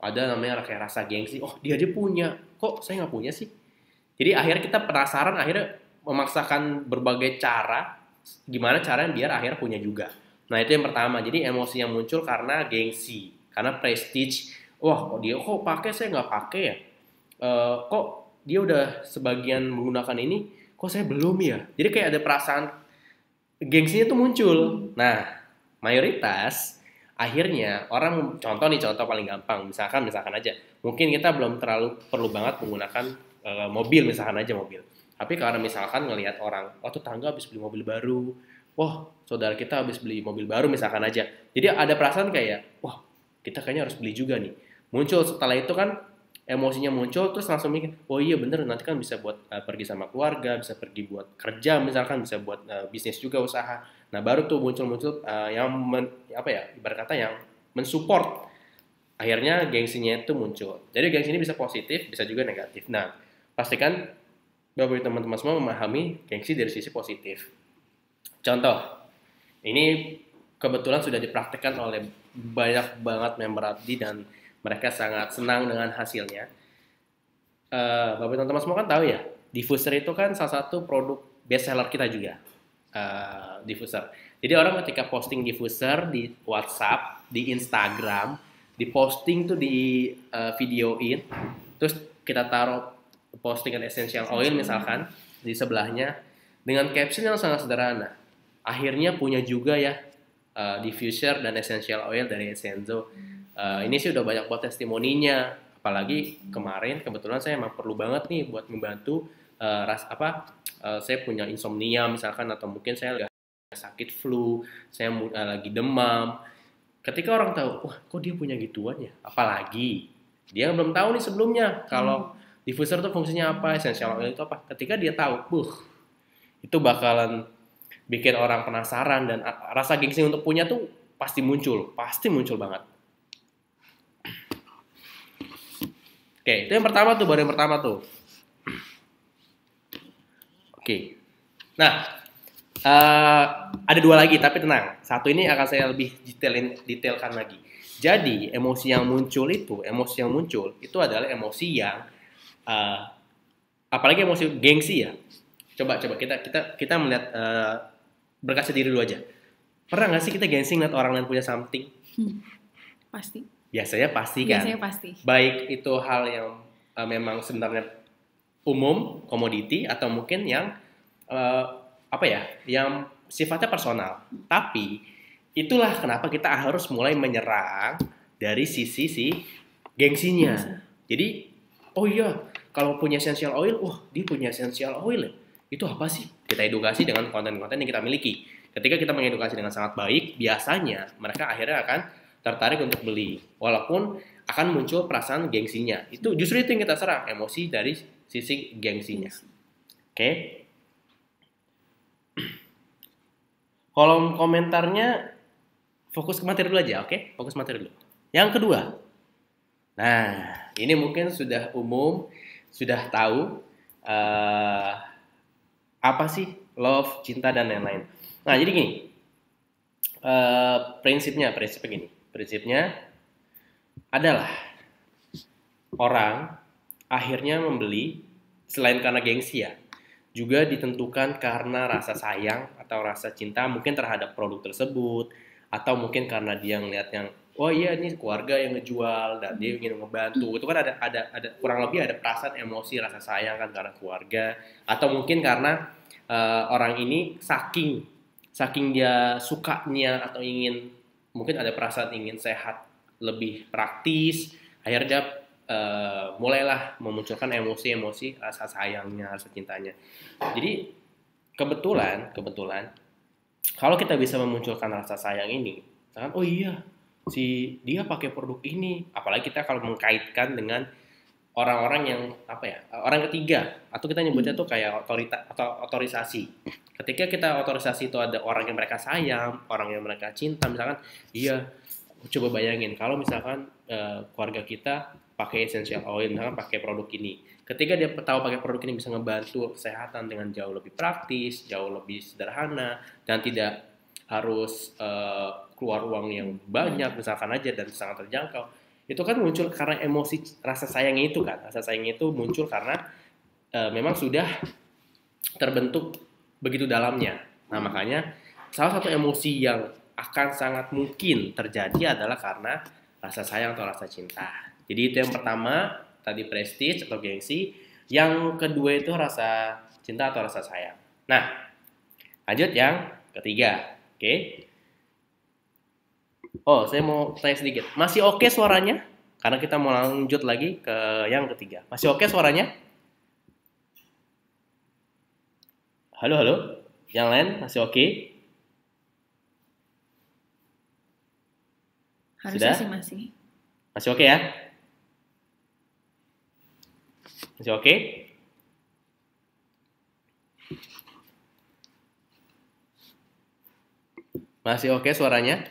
Ada namanya kayak rasa gengsi, dia punya, kok saya nggak punya sih? Jadi akhirnya kita penasaran, akhirnya memaksakan berbagai cara, gimana caranya biar akhirnya punya juga. Nah itu yang pertama, jadi emosi yang muncul karena gengsi, karena prestige. Kok dia pakai, saya nggak pakai ya? Kok dia udah sebagian menggunakan ini, kok saya belum ya? Jadi kayak ada perasaan gengsinya tuh muncul. Nah mayoritas akhirnya orang, contoh paling gampang, misalkan aja, mungkin kita belum terlalu perlu banget menggunakan mobil, misalkan aja mobil. Tapi karena misalkan ngelihat orang, tetangga habis beli mobil baru, saudara kita habis beli mobil baru, misalkan aja. Jadi ada perasaan kayak, kita kayaknya harus beli juga nih. Muncul setelah itu kan emosinya muncul, terus langsung mikir, iya bener, nanti kan bisa buat pergi sama keluarga, bisa pergi buat kerja, misalkan bisa buat bisnis juga, usaha. Nah baru tuh muncul yang ibarat kata yang mensupport. Akhirnya gengsinya itu muncul. Jadi gengsi ini bisa positif, bisa juga negatif. Nah pastikan Bapak teman-teman semua memahami gengsi dari sisi positif. Contoh, ini kebetulan sudah dipraktikkan oleh banyak banget member Abdi dan mereka sangat senang dengan hasilnya. Bapak teman-teman semua kan tahu ya, diffuser itu kan salah satu produk best seller kita juga. Diffuser. Jadi orang ketika posting diffuser di WhatsApp, di Instagram, di posting tuh di videoin, terus kita taruh postingan essential oil misalkan di sebelahnya dengan caption yang sangat sederhana. Akhirnya punya juga ya diffuser dan essential oil dari Essenzo. Ini sih udah banyak buat testimoninya, apalagi kemarin kebetulan saya emang perlu banget nih buat membantu saya punya insomnia misalkan, atau mungkin saya sakit flu, saya lagi demam. Ketika orang tahu, kok dia punya gituan ya, apalagi dia belum tahu nih sebelumnya kalau diffuser itu fungsinya apa, essential oil itu apa. Ketika dia tahu, itu bakalan bikin orang penasaran dan rasa gengsi untuk punya tuh pasti muncul banget. Oke, itu yang pertama tuh, baru yang pertama tuh. Oke. Nah, ada dua lagi, tapi tenang. Satu ini akan saya lebih detailkan lagi. Jadi, emosi yang muncul itu adalah emosi yang apalagi emosi gengsi ya. Coba kita melihat berkaca diri dulu aja. Pernah nggak sih kita gengsi ngeliat orang lain punya something? Pasti. Biasanya pasti kan. Baik itu hal yang memang sebenarnya umum, komoditi, atau mungkin yang yang sifatnya personal. Tapi itulah kenapa kita harus mulai menyerang dari sisi gengsinya. Jadi, kalau punya essential oil, dia punya essential oil. Itu apa sih? Kita edukasi dengan konten-konten yang kita miliki. Ketika kita mengedukasi dengan sangat baik, biasanya mereka akhirnya akan tertarik untuk beli. Walaupun akan muncul perasaan gengsinya. Itu justru itu yang kita serang, emosi dari sisi gengsinya. Oke. Kolom komentarnya fokus ke materi dulu aja, oke? Fokus materi dulu. Yang kedua. Nah, ini mungkin sudah umum, sudah tahu apa sih love, cinta, dan lain-lain. Nah, jadi gini. Prinsipnya gini. Prinsipnya adalah orang akhirnya membeli selain karena gengsi ya. juga ditentukan karena rasa sayang atau rasa cinta mungkin terhadap produk tersebut, atau mungkin karena dia ngeliat yang oh iya ini keluarga yang ngejual dan dia ingin ngebantu. Itu kan ada kurang lebih ada perasaan emosi rasa sayang kan karena keluarga, atau mungkin karena orang ini saking dia sukanya atau ingin, mungkin ada perasaan ingin sehat lebih praktis, akhirnya dia mulailah memunculkan emosi-emosi rasa sayangnya, rasa cintanya. Jadi kebetulan kalau kita bisa memunculkan rasa sayang ini, misalkan oh iya si dia pakai produk ini, apalagi kita kalau mengkaitkan dengan orang-orang yang apa ya, orang ketiga, atau kita nyebutnya tuh kayak otorita atau otorisasi. Ketika kita otorisasi itu ada orang yang mereka sayang, orang yang mereka cinta, misalkan iya, coba bayangin kalau misalkan keluarga kita pakai essential oil, misalkan pakai produk ini, ketika dia tahu pakai produk ini bisa ngebantu kesehatan dengan jauh lebih praktis, jauh lebih sederhana, dan tidak harus keluar uang yang banyak misalkan aja, dan sangat terjangkau, itu kan muncul karena emosi rasa sayangnya itu kan. Rasa sayangnya itu muncul karena memang sudah terbentuk begitu dalamnya. Nah makanya salah satu emosi yang akan sangat mungkin terjadi adalah karena rasa sayang atau rasa cinta. Jadi itu yang pertama, tadi prestige atau gengsi. Yang kedua itu rasa cinta atau rasa sayang. Nah lanjut yang ketiga. Oke. Oh, saya mau tanya sedikit. Masih oke suaranya? Karena kita mau lanjut lagi ke yang ketiga. Masih oke suaranya? Halo, halo. Yang lain masih oke? Harusnya Sudah? sih masih. Masih oke ya? Masih oke? Masih oke suaranya?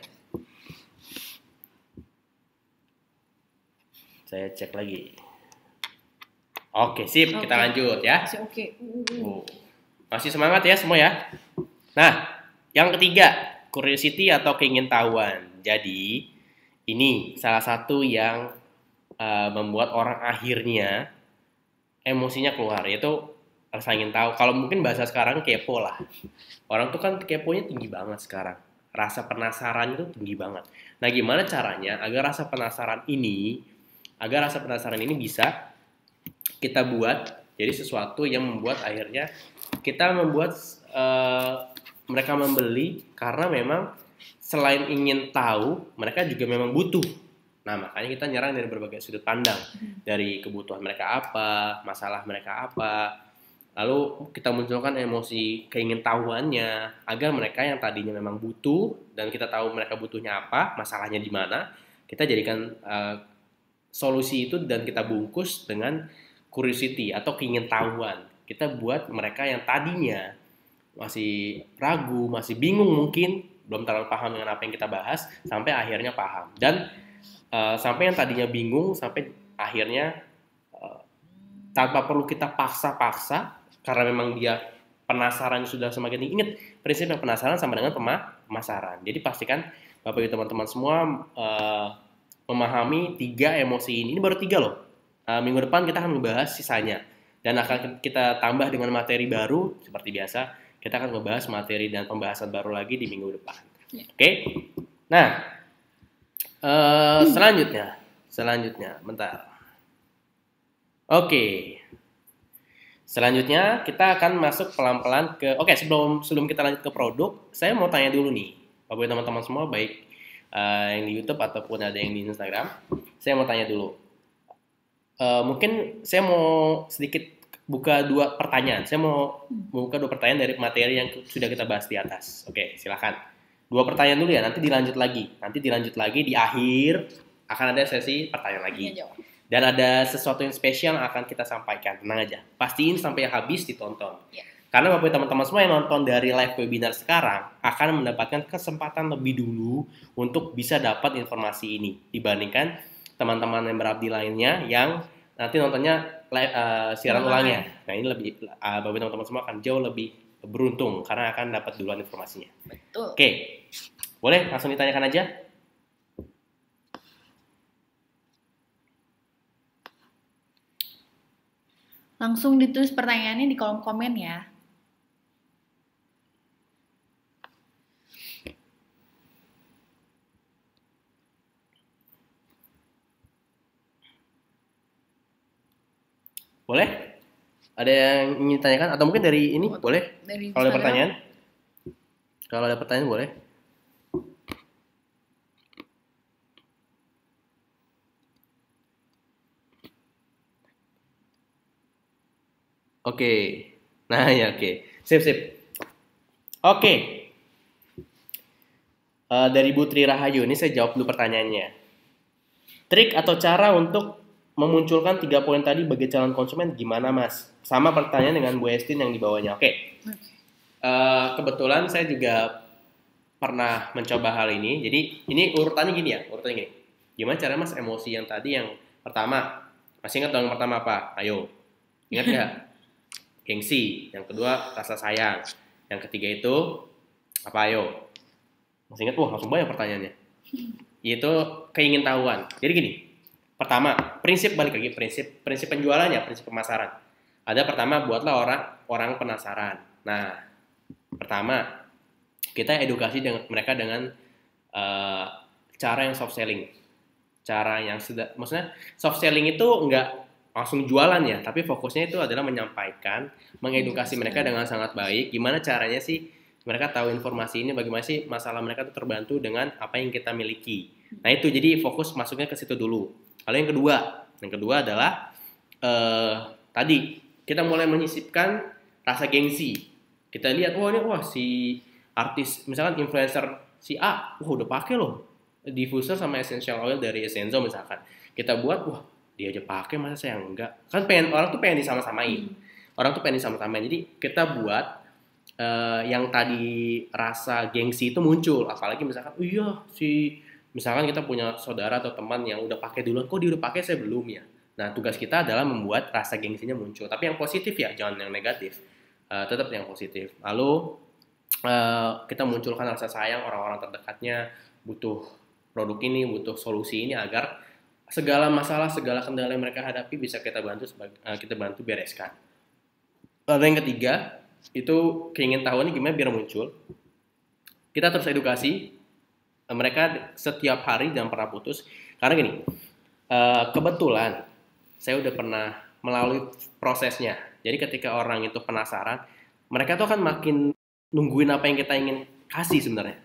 Saya cek lagi. Oke, sip. Kita lanjut ya. Masih oke. Masih semangat ya semua ya. Nah, yang ketiga, curiosity atau keingintahuan. Jadi, ini salah satu yang membuat orang akhirnya emosinya keluar, yaitu rasa ingin tahu. Kalau mungkin bahasa sekarang kepo lah. Orang tuh kan keponya tinggi banget sekarang. Rasa penasaran itu tinggi banget. Nah, gimana caranya agar rasa penasaran ini bisa kita buat jadi sesuatu yang membuat akhirnya kita membuat mereka membeli karena memang selain ingin tahu, mereka juga memang butuh. Nah, makanya kita nyerang dari berbagai sudut pandang. Dari kebutuhan mereka apa, masalah mereka apa. Lalu kita munculkan emosi keingintahuannya agar mereka yang tadinya memang butuh dan kita tahu mereka butuhnya apa, masalahnya di mana, kita jadikan solusi itu dan kita bungkus dengan curiosity atau keingintahuan. Kita buat mereka yang tadinya masih ragu, masih bingung mungkin, belum terlalu paham dengan apa yang kita bahas, sampai akhirnya paham. Dan sampai yang tadinya bingung, sampai akhirnya tanpa perlu kita paksa-paksa, karena memang dia penasaran sudah semakin tinggi. Ingat, prinsipnya penasaran sama dengan pemasaran. Jadi pastikan Bapak Ibu teman-teman semua memahami 3 emosi ini. Ini baru 3 loh. Minggu depan kita akan membahas sisanya. Dan akan kita tambah dengan materi baru. Seperti biasa, kita akan membahas materi dan pembahasan baru lagi di minggu depan. Oke? Nah, selanjutnya, bentar. Oke. Selanjutnya, kita akan masuk pelan-pelan ke... Oke, sebelum kita lanjut ke produk, saya mau tanya dulu nih. Bapak teman-teman semua, baik yang di YouTube ataupun ada yang di Instagram, saya mau tanya dulu. Mungkin saya mau sedikit buka 2 pertanyaan. Saya mau membuka 2 pertanyaan dari materi yang sudah kita bahas di atas. Oke, silakan. 2 pertanyaan dulu ya, nanti dilanjut lagi di akhir akan ada sesi pertanyaan lagi. Dan ada sesuatu yang spesial yang akan kita sampaikan. Tenang aja, pastiin sampai habis ditonton. Karena Bapak teman-teman semua yang nonton dari live webinar sekarang akan mendapatkan kesempatan lebih dulu untuk bisa dapat informasi ini dibandingkan teman-teman yang berabdi lainnya yang nanti nontonnya siaran ulangnya. Nah, ini lebih Bapak teman-teman semua akan jauh lebih beruntung karena akan dapat duluan informasinya. Betul. Oke. Boleh langsung ditanyakan aja? Langsung ditulis pertanyaannya di kolom komen ya. Boleh? Ada yang ingin tanyakan atau mungkin dari ini boleh? Dari Kalau ada Instagram. pertanyaan? Kalau ada pertanyaan boleh. Oke. Nah, ya oke. Sip. Oke. Dari Bu Tri Rahayu ini saya jawab dulu pertanyaannya. Trik atau cara untuk memunculkan 3 poin tadi bagi calon konsumen gimana, Mas? Sama pertanyaan dengan Bu Estin yang di bawahnya. Oke. Kebetulan saya juga pernah mencoba hal ini. Jadi ini urutannya gini ya, Gimana cara Mas emosi yang tadi yang pertama? Masih ingat dong yang pertama apa? Ayo. Ingat nggak? Gengsi. Yang kedua rasa sayang. Yang ketiga itu apa? Ayo. Masih ingat? Wah, langsung banyak pertanyaannya. Itu keingintahuan. Jadi gini. Pertama, prinsip balik lagi prinsip penjualannya, prinsip pemasaran. Ada pertama buatlah orang penasaran. Nah, pertama kita edukasi mereka dengan cara yang soft selling. Cara yang maksudnya soft selling itu enggak langsung jualan ya, tapi fokusnya itu adalah menyampaikan, mengedukasi mereka dengan sangat baik. Gimana caranya sih mereka tahu informasi ini, bagaimana sih masalah mereka itu terbantu dengan apa yang kita miliki. Nah itu jadi fokus masuknya ke situ dulu. Lalu yang kedua adalah tadi kita mulai menyisipkan rasa gengsi. Kita lihat, si artis, misalkan influencer si A, udah pakai loh diffuser sama essential oil dari Essenzo misalkan. Kita buat, dia aja pakai, masa saya enggak? Kan orang tuh pengen disama-samain. Jadi kita buat yang tadi rasa gengsi itu muncul. Apalagi misalkan, misalkan kita punya saudara atau teman yang udah pakai duluan, kok dia udah pakai saya belum ya? Nah, tugas kita adalah membuat rasa gengsinya muncul. Tapi yang positif ya, jangan yang negatif. Tetap yang positif. Lalu kita munculkan rasa sayang, orang-orang terdekatnya butuh produk ini, butuh solusi ini agar segala masalah, segala kendala yang mereka hadapi bisa kita bantu bereskan. Lalu yang ketiga, itu keingintahuannya gimana biar muncul. Kita terus edukasi mereka setiap hari, jangan pernah putus. Karena gini, kebetulan saya udah pernah melalui prosesnya. Jadi ketika orang itu penasaran, mereka tuh akan makin nungguin apa yang kita ingin kasih sebenarnya.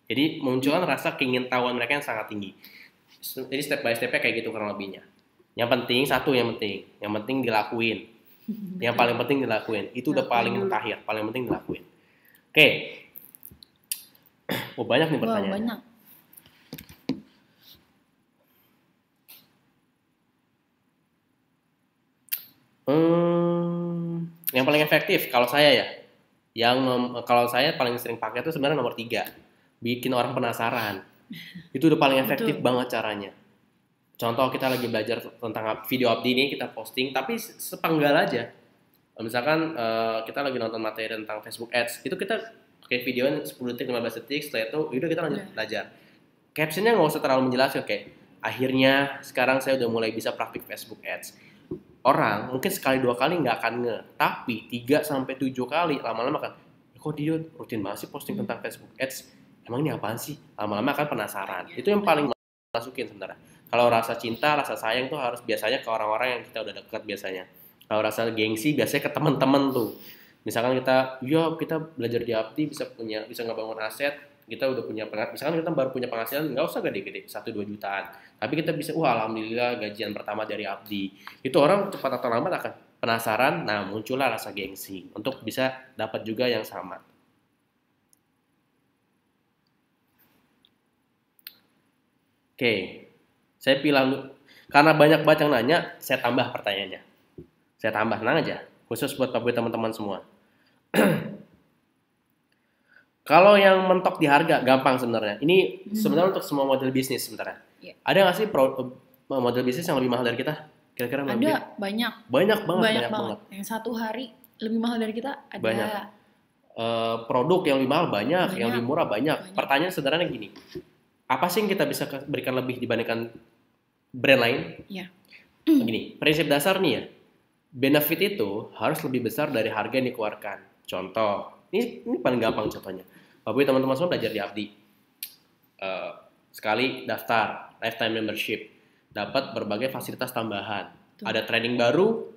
Jadi munculkan rasa keingintahuan mereka yang sangat tinggi. Jadi step by step-nya kayak gitu kurang lebihnya. Yang penting dilakuin. Yang paling penting dilakuin. Itu udah paling mutakhir, paling penting dilakuin. Oke. Banyak nih pertanyaan. Banyak. Yang paling efektif kalau saya ya. Kalau saya paling sering pakai itu sebenarnya nomor 3. Bikin orang penasaran. Itu udah paling efektif banget caranya. Contoh kita lagi belajar tentang video abdi ini, kita posting tapi sepenggal aja. Misalkan kita lagi nonton materi tentang Facebook Ads, itu kita pakai video 10 detik, 15 detik, setelah itu udah kita lanjut belajar. Captionnya nggak usah terlalu menjelaskan, kayak akhirnya sekarang saya udah mulai bisa praktik Facebook Ads. Orang mungkin sekali 2 kali nggak akan tapi 3-7 kali lama-lama kan, kok dia rutin banget sih posting tentang Facebook Ads, emang ini apaan sih? Lama-lama akan penasaran. Itu yang paling masukin sebenarnya. Kalau rasa cinta, rasa sayang tuh harus biasanya ke orang-orang yang kita udah dekat biasanya. Kalau rasa gengsi biasanya ke teman-teman tuh. Misalkan kita belajar di Abdi bisa ngebangun aset, kita udah punya misalkan kita baru punya penghasilan nggak usah gede-gede 1-2 jutaan, tapi kita bisa alhamdulillah gajian pertama dari Abdi. Itu orang cepat atau lambat akan penasaran, nah muncullah rasa gengsi untuk bisa dapat juga yang sama. Oke, saya pilih karena banyak banget yang nanya, saya tambah pertanyaannya. Saya tambah, tenang aja, khusus buat teman-teman semua. Kalau yang mentok di harga gampang sebenarnya. Ini sebenarnya untuk semua model bisnis sebenarnya. Yeah. Ada nggak sih model bisnis yang lebih mahal dari kita? Kira-kira ada banyak. Banyak banget. Yang 1 hari lebih mahal dari kita ada. Banyak. Produk yang lebih mahal banyak, yang lebih murah banyak. Pertanyaan sederhana gini. Apa sih yang kita bisa berikan lebih dibandingkan brand lain? Iya. Begini, prinsip dasar nih ya. benefit itu harus lebih besar dari harga yang dikeluarkan. Contoh, ini paling gampang contohnya. Bapak Ibu teman-teman semua belajar di Abdi. Sekali daftar lifetime membership, dapat berbagai fasilitas tambahan. Tuh. Ada training baru,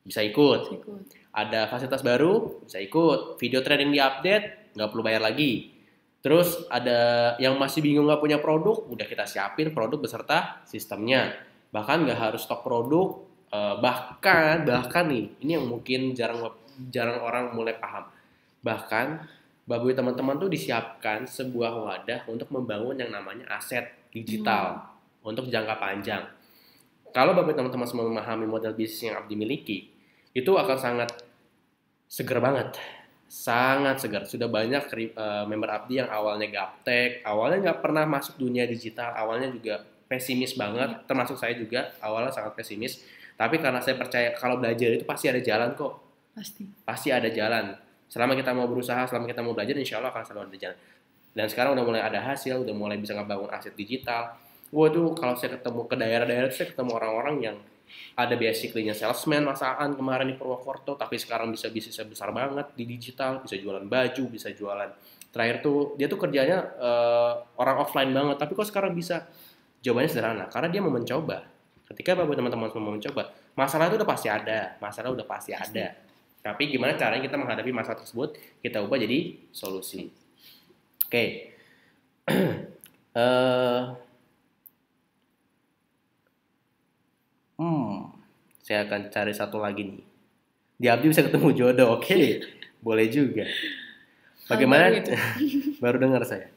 bisa ikut. Ikut. Ada fasilitas baru, bisa ikut. Video training di-update, nggak perlu bayar lagi. Terus ada yang masih bingung nggak punya produk, udah kita siapin produk beserta sistemnya. Bahkan nggak harus stok produk, bahkan nih, ini yang mungkin jarang orang mulai paham. Bahkan Bapak teman-teman tuh disiapkan sebuah wadah untuk membangun yang namanya aset digital untuk jangka panjang. Kalau Bapak teman-teman semua memahami model bisnis yang Abdi miliki, itu akan sangat seger banget. Sangat segar. Sudah banyak member Abdi yang awalnya gaptek, awalnya nggak pernah masuk dunia digital, awalnya juga pesimis banget, termasuk saya juga awalnya sangat pesimis. Tapi karena saya percaya kalau belajar itu pasti ada jalan kok. Pasti ada jalan. Selama kita mau berusaha, selama kita mau belajar, insya Allah akan selalu ada jalan. Dan sekarang udah mulai ada hasil, udah mulai bisa ngebangun aset digital. Waduh, kalau saya ketemu ke daerah-daerah, saya ketemu orang-orang yang ada basically-nya salesman masaan kemarin di Purwokerto, tapi sekarang bisa bisnisnya besar banget di digital, bisa jualan baju, bisa jualan. Terakhir tuh dia tuh kerjanya orang offline banget, tapi kok sekarang bisa? Jawabannya sederhana, karena dia mau mencoba. Ketika Bapak teman-teman semua mau mencoba, masalah itu udah pasti ada. Tapi gimana caranya kita menghadapi masalah tersebut, kita ubah jadi solusi. Oke. Saya akan cari satu lagi nih. Di Abdi bisa ketemu jodoh, oke. Boleh juga. Bagaimana? Baru dengar saya.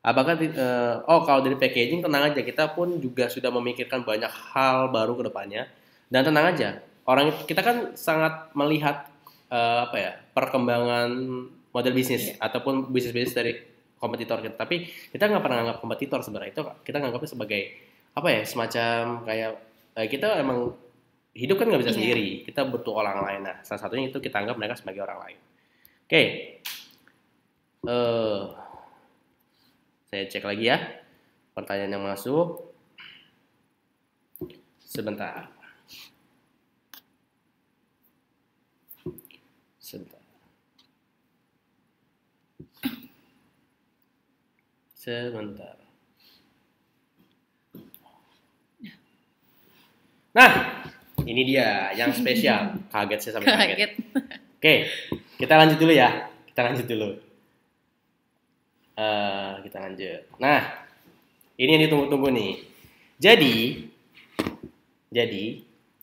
Apakah kalau dari packaging tenang aja, kita pun juga sudah memikirkan banyak hal baru ke depannya. Dan tenang aja, kita kan sangat melihat perkembangan model bisnis ataupun bisnis dari kompetitor kita. Tapi kita nggak pernah anggap kompetitor sebenarnya, itu kita nganggapnya sebagai semacam kayak kita emang hidup kan nggak bisa sendiri, kita butuh orang lain. Nah, salah satunya itu kita anggap mereka sebagai orang lain. Oke. Saya cek lagi ya pertanyaan yang masuk. Sebentar. Nah, ini dia yang spesial. Kaget saya sampai kaget. Oke, kita lanjut dulu ya. Kita lanjut. Nah, ini yang ditunggu-tunggu nih. Jadi,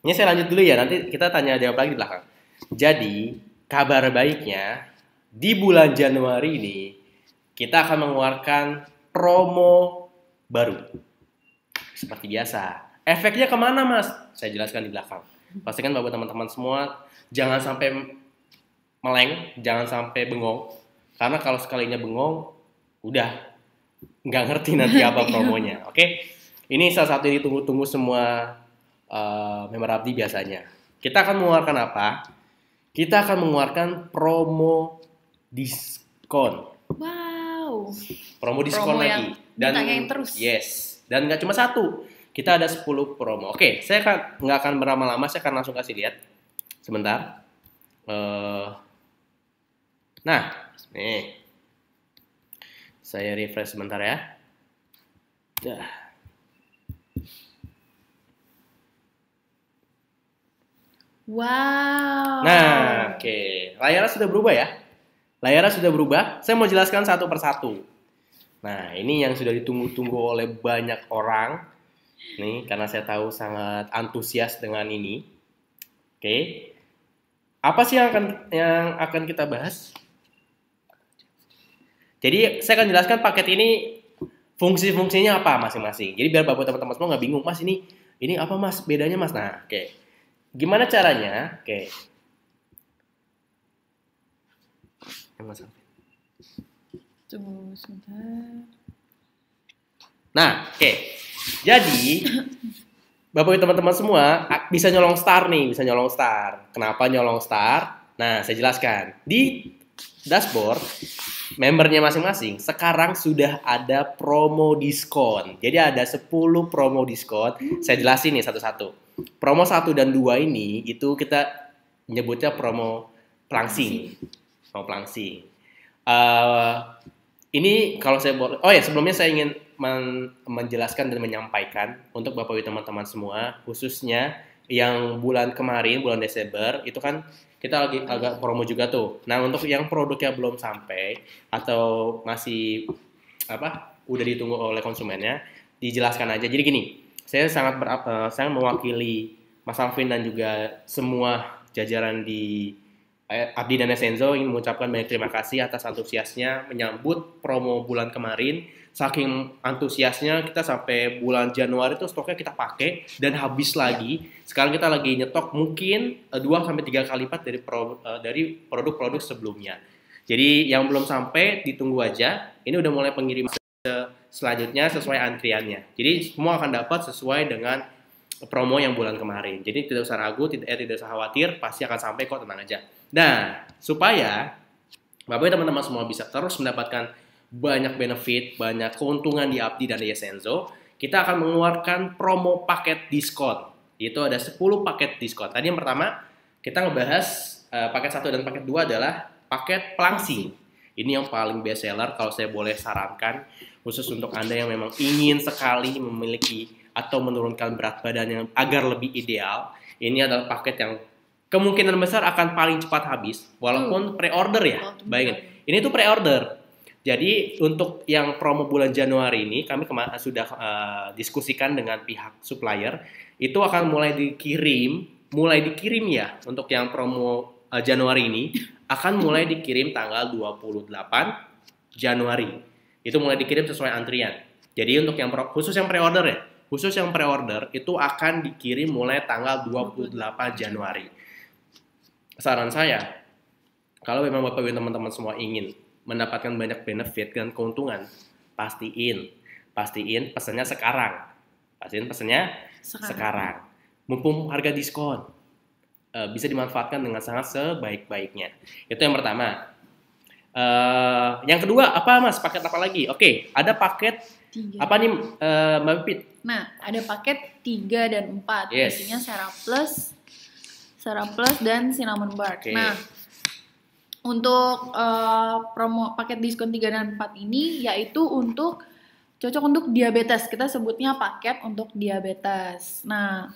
ini saya lanjut dulu ya. Nanti kita tanya jawab lagi di belakang. Jadi, kabar baiknya di bulan Januari ini kita akan mengeluarkan promo baru. Seperti biasa. Efeknya kemana, Mas? Saya jelaskan di belakang. Pastikan Bapak teman-teman semua jangan sampai meleng, jangan sampai bengong. Karena kalau sekalinya bengong, udah nggak ngerti nanti apa promonya. Oke? Ini salah satu yang ditunggu-tunggu semua member Abdi biasanya. Kita akan mengeluarkan apa? Kita akan mengeluarkan promo diskon. Wow. Promo diskon lagi. Dan terus. Yes. Dan nggak cuma satu. Kita ada 10 promo. Oke, saya nggak akan berlama-lama. Saya akan langsung kasih lihat. Sebentar. Nah, nih. Saya refresh sebentar ya. Wow. Nah, oke. Layarnya sudah berubah ya. Saya mau jelaskan satu persatu. Nah, ini yang sudah ditunggu-tunggu oleh banyak orang. Nih, karena saya tahu sangat antusias dengan ini. Oke. Apa sih yang akan kita bahas? Jadi, saya akan jelaskan paket ini fungsi-fungsinya apa masing-masing. Jadi biar Bapak teman-teman semua nggak bingung, Mas ini apa Mas? Bedanya Mas? Nah, oke. Gimana caranya? Oke. Tunggu sebentar. Nah, oke. Jadi, Bapak ibu teman-teman semua bisa nyolong star nih, Kenapa nyolong star? Nah, saya jelaskan. Di dashboard membernya masing-masing sekarang sudah ada promo diskon. Jadi ada 10 promo diskon. Saya jelasin nih satu-satu. promo 1 dan 2 ini itu kita nyebutnya promo pelangsing. Promo pelangsing. Ini kalau saya boleh, sebelumnya saya ingin menjelaskan dan menyampaikan untuk Bapak Ibu teman-teman semua, khususnya yang bulan kemarin, bulan Desember, itu kan kita lagi agak promo juga tuh. Nah, untuk yang produknya belum sampai atau masih udah ditunggu oleh konsumennya, dijelaskan aja. Jadi gini, saya sangat mewakili Mas Alvin dan juga semua jajaran di Abdi dan Essenzo ingin mengucapkan banyak terima kasih atas antusiasnya menyambut promo bulan kemarin. Saking antusiasnya kita sampai bulan Januari itu stoknya kita pakai dan habis lagi. Sekarang kita lagi nyetok mungkin 2-3 kali lipat dari produk-produk sebelumnya. Jadi yang belum sampai ditunggu aja. Ini udah mulai pengiriman selanjutnya sesuai antriannya. Jadi semua akan dapat sesuai dengan promo yang bulan kemarin. Jadi tidak usah ragu, tidak usah khawatir, pasti akan sampai kok, tenang aja. Nah, supaya Bapak dan teman-teman semua bisa terus mendapatkan banyak benefit, banyak keuntungan di Abdi dan di Essenzo, kita akan mengeluarkan promo paket diskon. Itu ada 10 paket diskon. Tadi yang pertama, kita ngebahas paket 1 dan paket 2 adalah paket pelangsing. Ini yang paling best seller kalau saya boleh sarankan, khusus untuk Anda yang memang ingin sekali memiliki atau menurunkan berat badan yang agar lebih ideal. Ini adalah paket yang kemungkinan besar akan paling cepat habis, walaupun pre-order ya. Bayangin, ini tuh pre-order. Jadi untuk yang promo bulan Januari ini, kami sudah diskusikan dengan pihak supplier, itu akan mulai dikirim ya, untuk yang promo Januari ini, akan mulai dikirim tanggal 28 Januari. Itu mulai dikirim sesuai antrian. Jadi untuk yang khusus yang pre-order ya, khusus yang pre-order itu akan dikirim mulai tanggal 28 Januari. Saran saya, kalau memang Bapak dan teman-teman semua ingin mendapatkan banyak benefit dan keuntungan, pastiin pesannya sekarang. Sekarang. Mumpung harga diskon, bisa dimanfaatkan dengan sangat sebaik-baiknya. Itu yang pertama. Yang kedua, apa Mas? Paket apa lagi? Oke, ada paket 3. Apa nih Mbak Pipit? Nah, ada paket 3 dan 4. Yes. Isinya Sera Plus dan Cinnamon Bark. Okay. Nah, untuk promo paket diskon 3 dan 4 ini yaitu cocok untuk diabetes. Kita sebutnya paket untuk diabetes. Nah,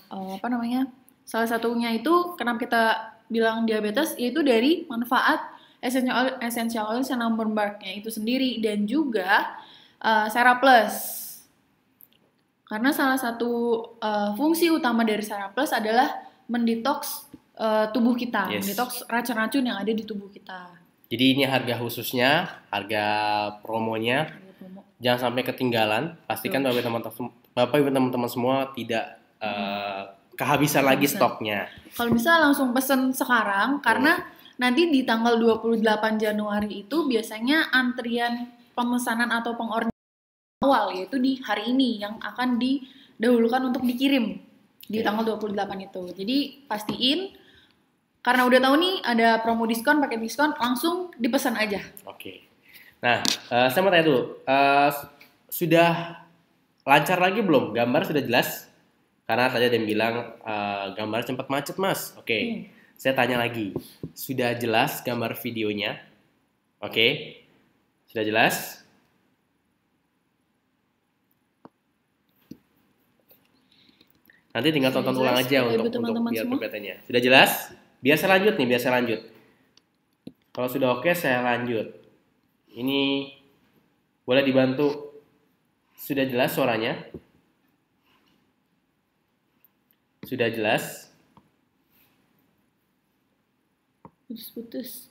salah satunya itu kenapa kita bilang diabetes, yaitu dari manfaat essential oil cinnamon bark-nya itu sendiri dan juga Sera Plus. Karena salah satu fungsi utama dari Sera Plus adalah mendetoks tubuh kita, mendetoks racun-racun yang ada di tubuh kita. Jadi ini harga khususnya, harga promonya. Jangan sampai ketinggalan. Pastikan Bapak Ibu teman-teman semua tidak kehabisan lagi stoknya. Kalau bisa langsung pesen sekarang, karena nanti di tanggal 28 Januari itu biasanya antrian pemesanan atau pengorderan awal, yaitu di hari ini yang akan didahulukan untuk dikirim di tanggal 28 itu. Jadi pastiin, karena udah tahu nih ada promo diskon, paket diskon, langsung dipesan aja. Oke. Nah, saya mau tanya dulu, sudah lancar lagi belum? Gambar sudah jelas? Karena tadi ada yang bilang gambar sempat macet Mas. Oke. Saya tanya lagi, sudah jelas gambar videonya? Oke. Sudah jelas? Nanti tinggal tonton ulang aja untuk biar perbedaannya. Sudah jelas? Biasa lanjut. Kalau sudah oke, saya lanjut. Ini boleh dibantu. Sudah jelas suaranya? Sudah jelas? Putus.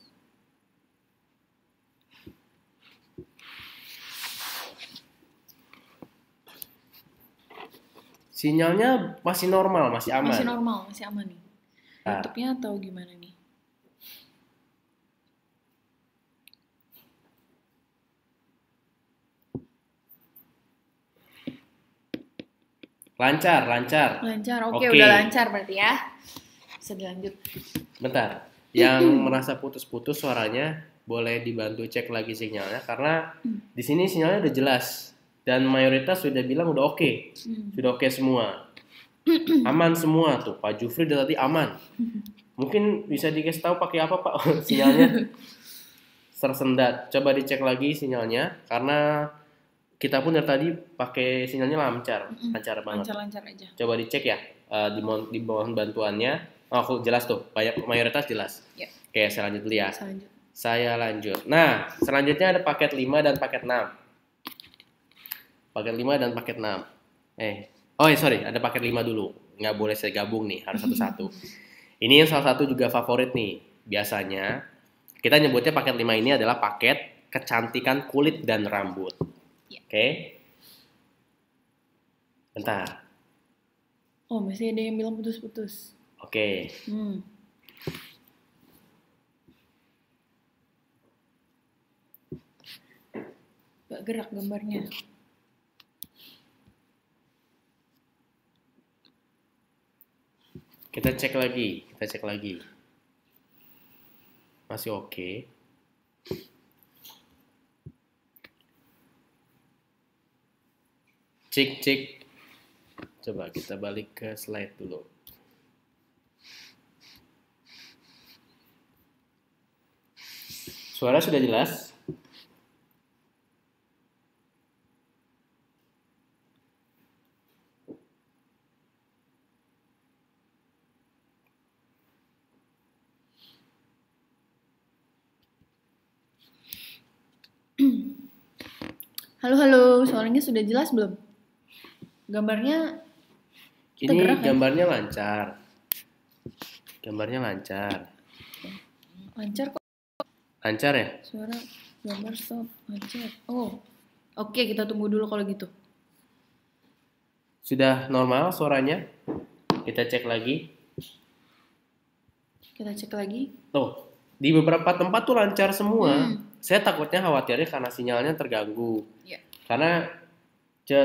Sinyalnya masih normal, masih aman. Masih aman nih. YouTube-nya atau gimana nih? Lancar. Oke, udah lancar berarti ya. Bisa dilanjut. Bentar. Yang merasa putus-putus suaranya boleh dibantu cek lagi sinyalnya, karena di sini sinyalnya udah jelas dan mayoritas sudah bilang udah oke. Sudah oke semua. Aman semua tuh. Pak Jufri dari tadi aman. Mungkin bisa dikasih tahu pakai apa Pak sinyalnya? Tersendat. Coba dicek lagi sinyalnya karena kita pun dari tadi pakai sinyalnya lancar, lancar banget. Lancar-lancar aja. Coba dicek ya di bawah bantuannya. Oh, aku jelas tuh, mayoritas jelas. Ya. Oke, saya lanjut dulu ya. Selanjutnya. Saya lanjut. Nah, selanjutnya ada paket 5 dan paket 6. Paket 5 dan paket 6. Sorry, ada paket 5 dulu. Nggak boleh saya gabung nih, harus satu-satu. Ini yang salah satu juga favorit nih. Biasanya kita nyebutnya paket 5 ini adalah paket kecantikan kulit dan rambut. Ya. Oke. Bentar. Oh, masih ada yang bilang putus-putus. Oke. Gak gerak gambarnya. Kita cek lagi. Masih oke. Cek. Coba kita balik ke slide dulu. Suara sudah jelas? Halo, suaranya sudah jelas belum? Gambarnya kita Ini gerak ya? gambarnya lancar. Lancar kok. Lancar ya? Suara, gambar, stop, lancar. Oh, oke, kita tunggu dulu kalau gitu. Sudah normal suaranya? Kita cek lagi. Tuh, di beberapa tempat tuh lancar semua. Saya takutnya khawatirnya karena sinyalnya terganggu. Ya. Karena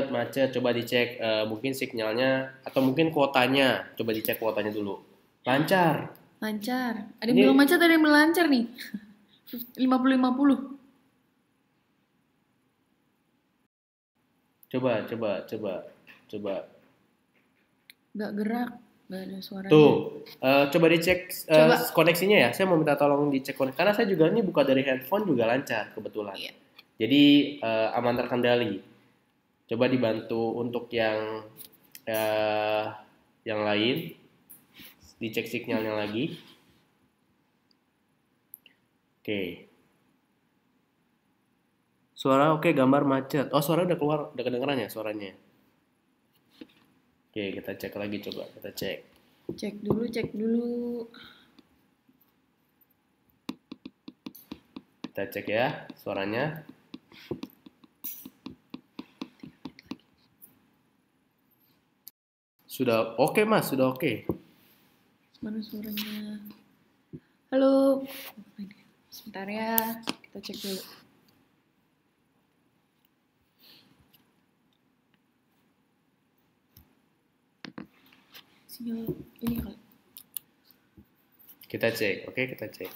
macet, coba dicek mungkin sinyalnya atau mungkin kuotanya. Coba dicek kuotanya dulu. Lancar. Ada yang bilang macet, ada yang bilang lancar nih. 50-50. Coba. Gak gerak, gak ada suaranya. Tuh, coba dicek koneksinya ya. Saya mau minta tolong dicek koneksi. Karena saya juga ini buka dari handphone juga lancar kebetulan. Iya. Jadi aman terkendali. Coba dibantu untuk yang lain. Dicek sinyalnya lagi. Oke. Suara oke, gambar macet. Oh, suara udah keluar, udah kedengeran ya suaranya. Oke, kita cek lagi coba. Kita cek. Cek dulu. Kita cek ya suaranya. Sudah oke Mas, sudah oke. Mana suaranya? Halo. Sebentar ya, kita cek dulu. Sinyal ini kali. Kita cek, oke kita cek.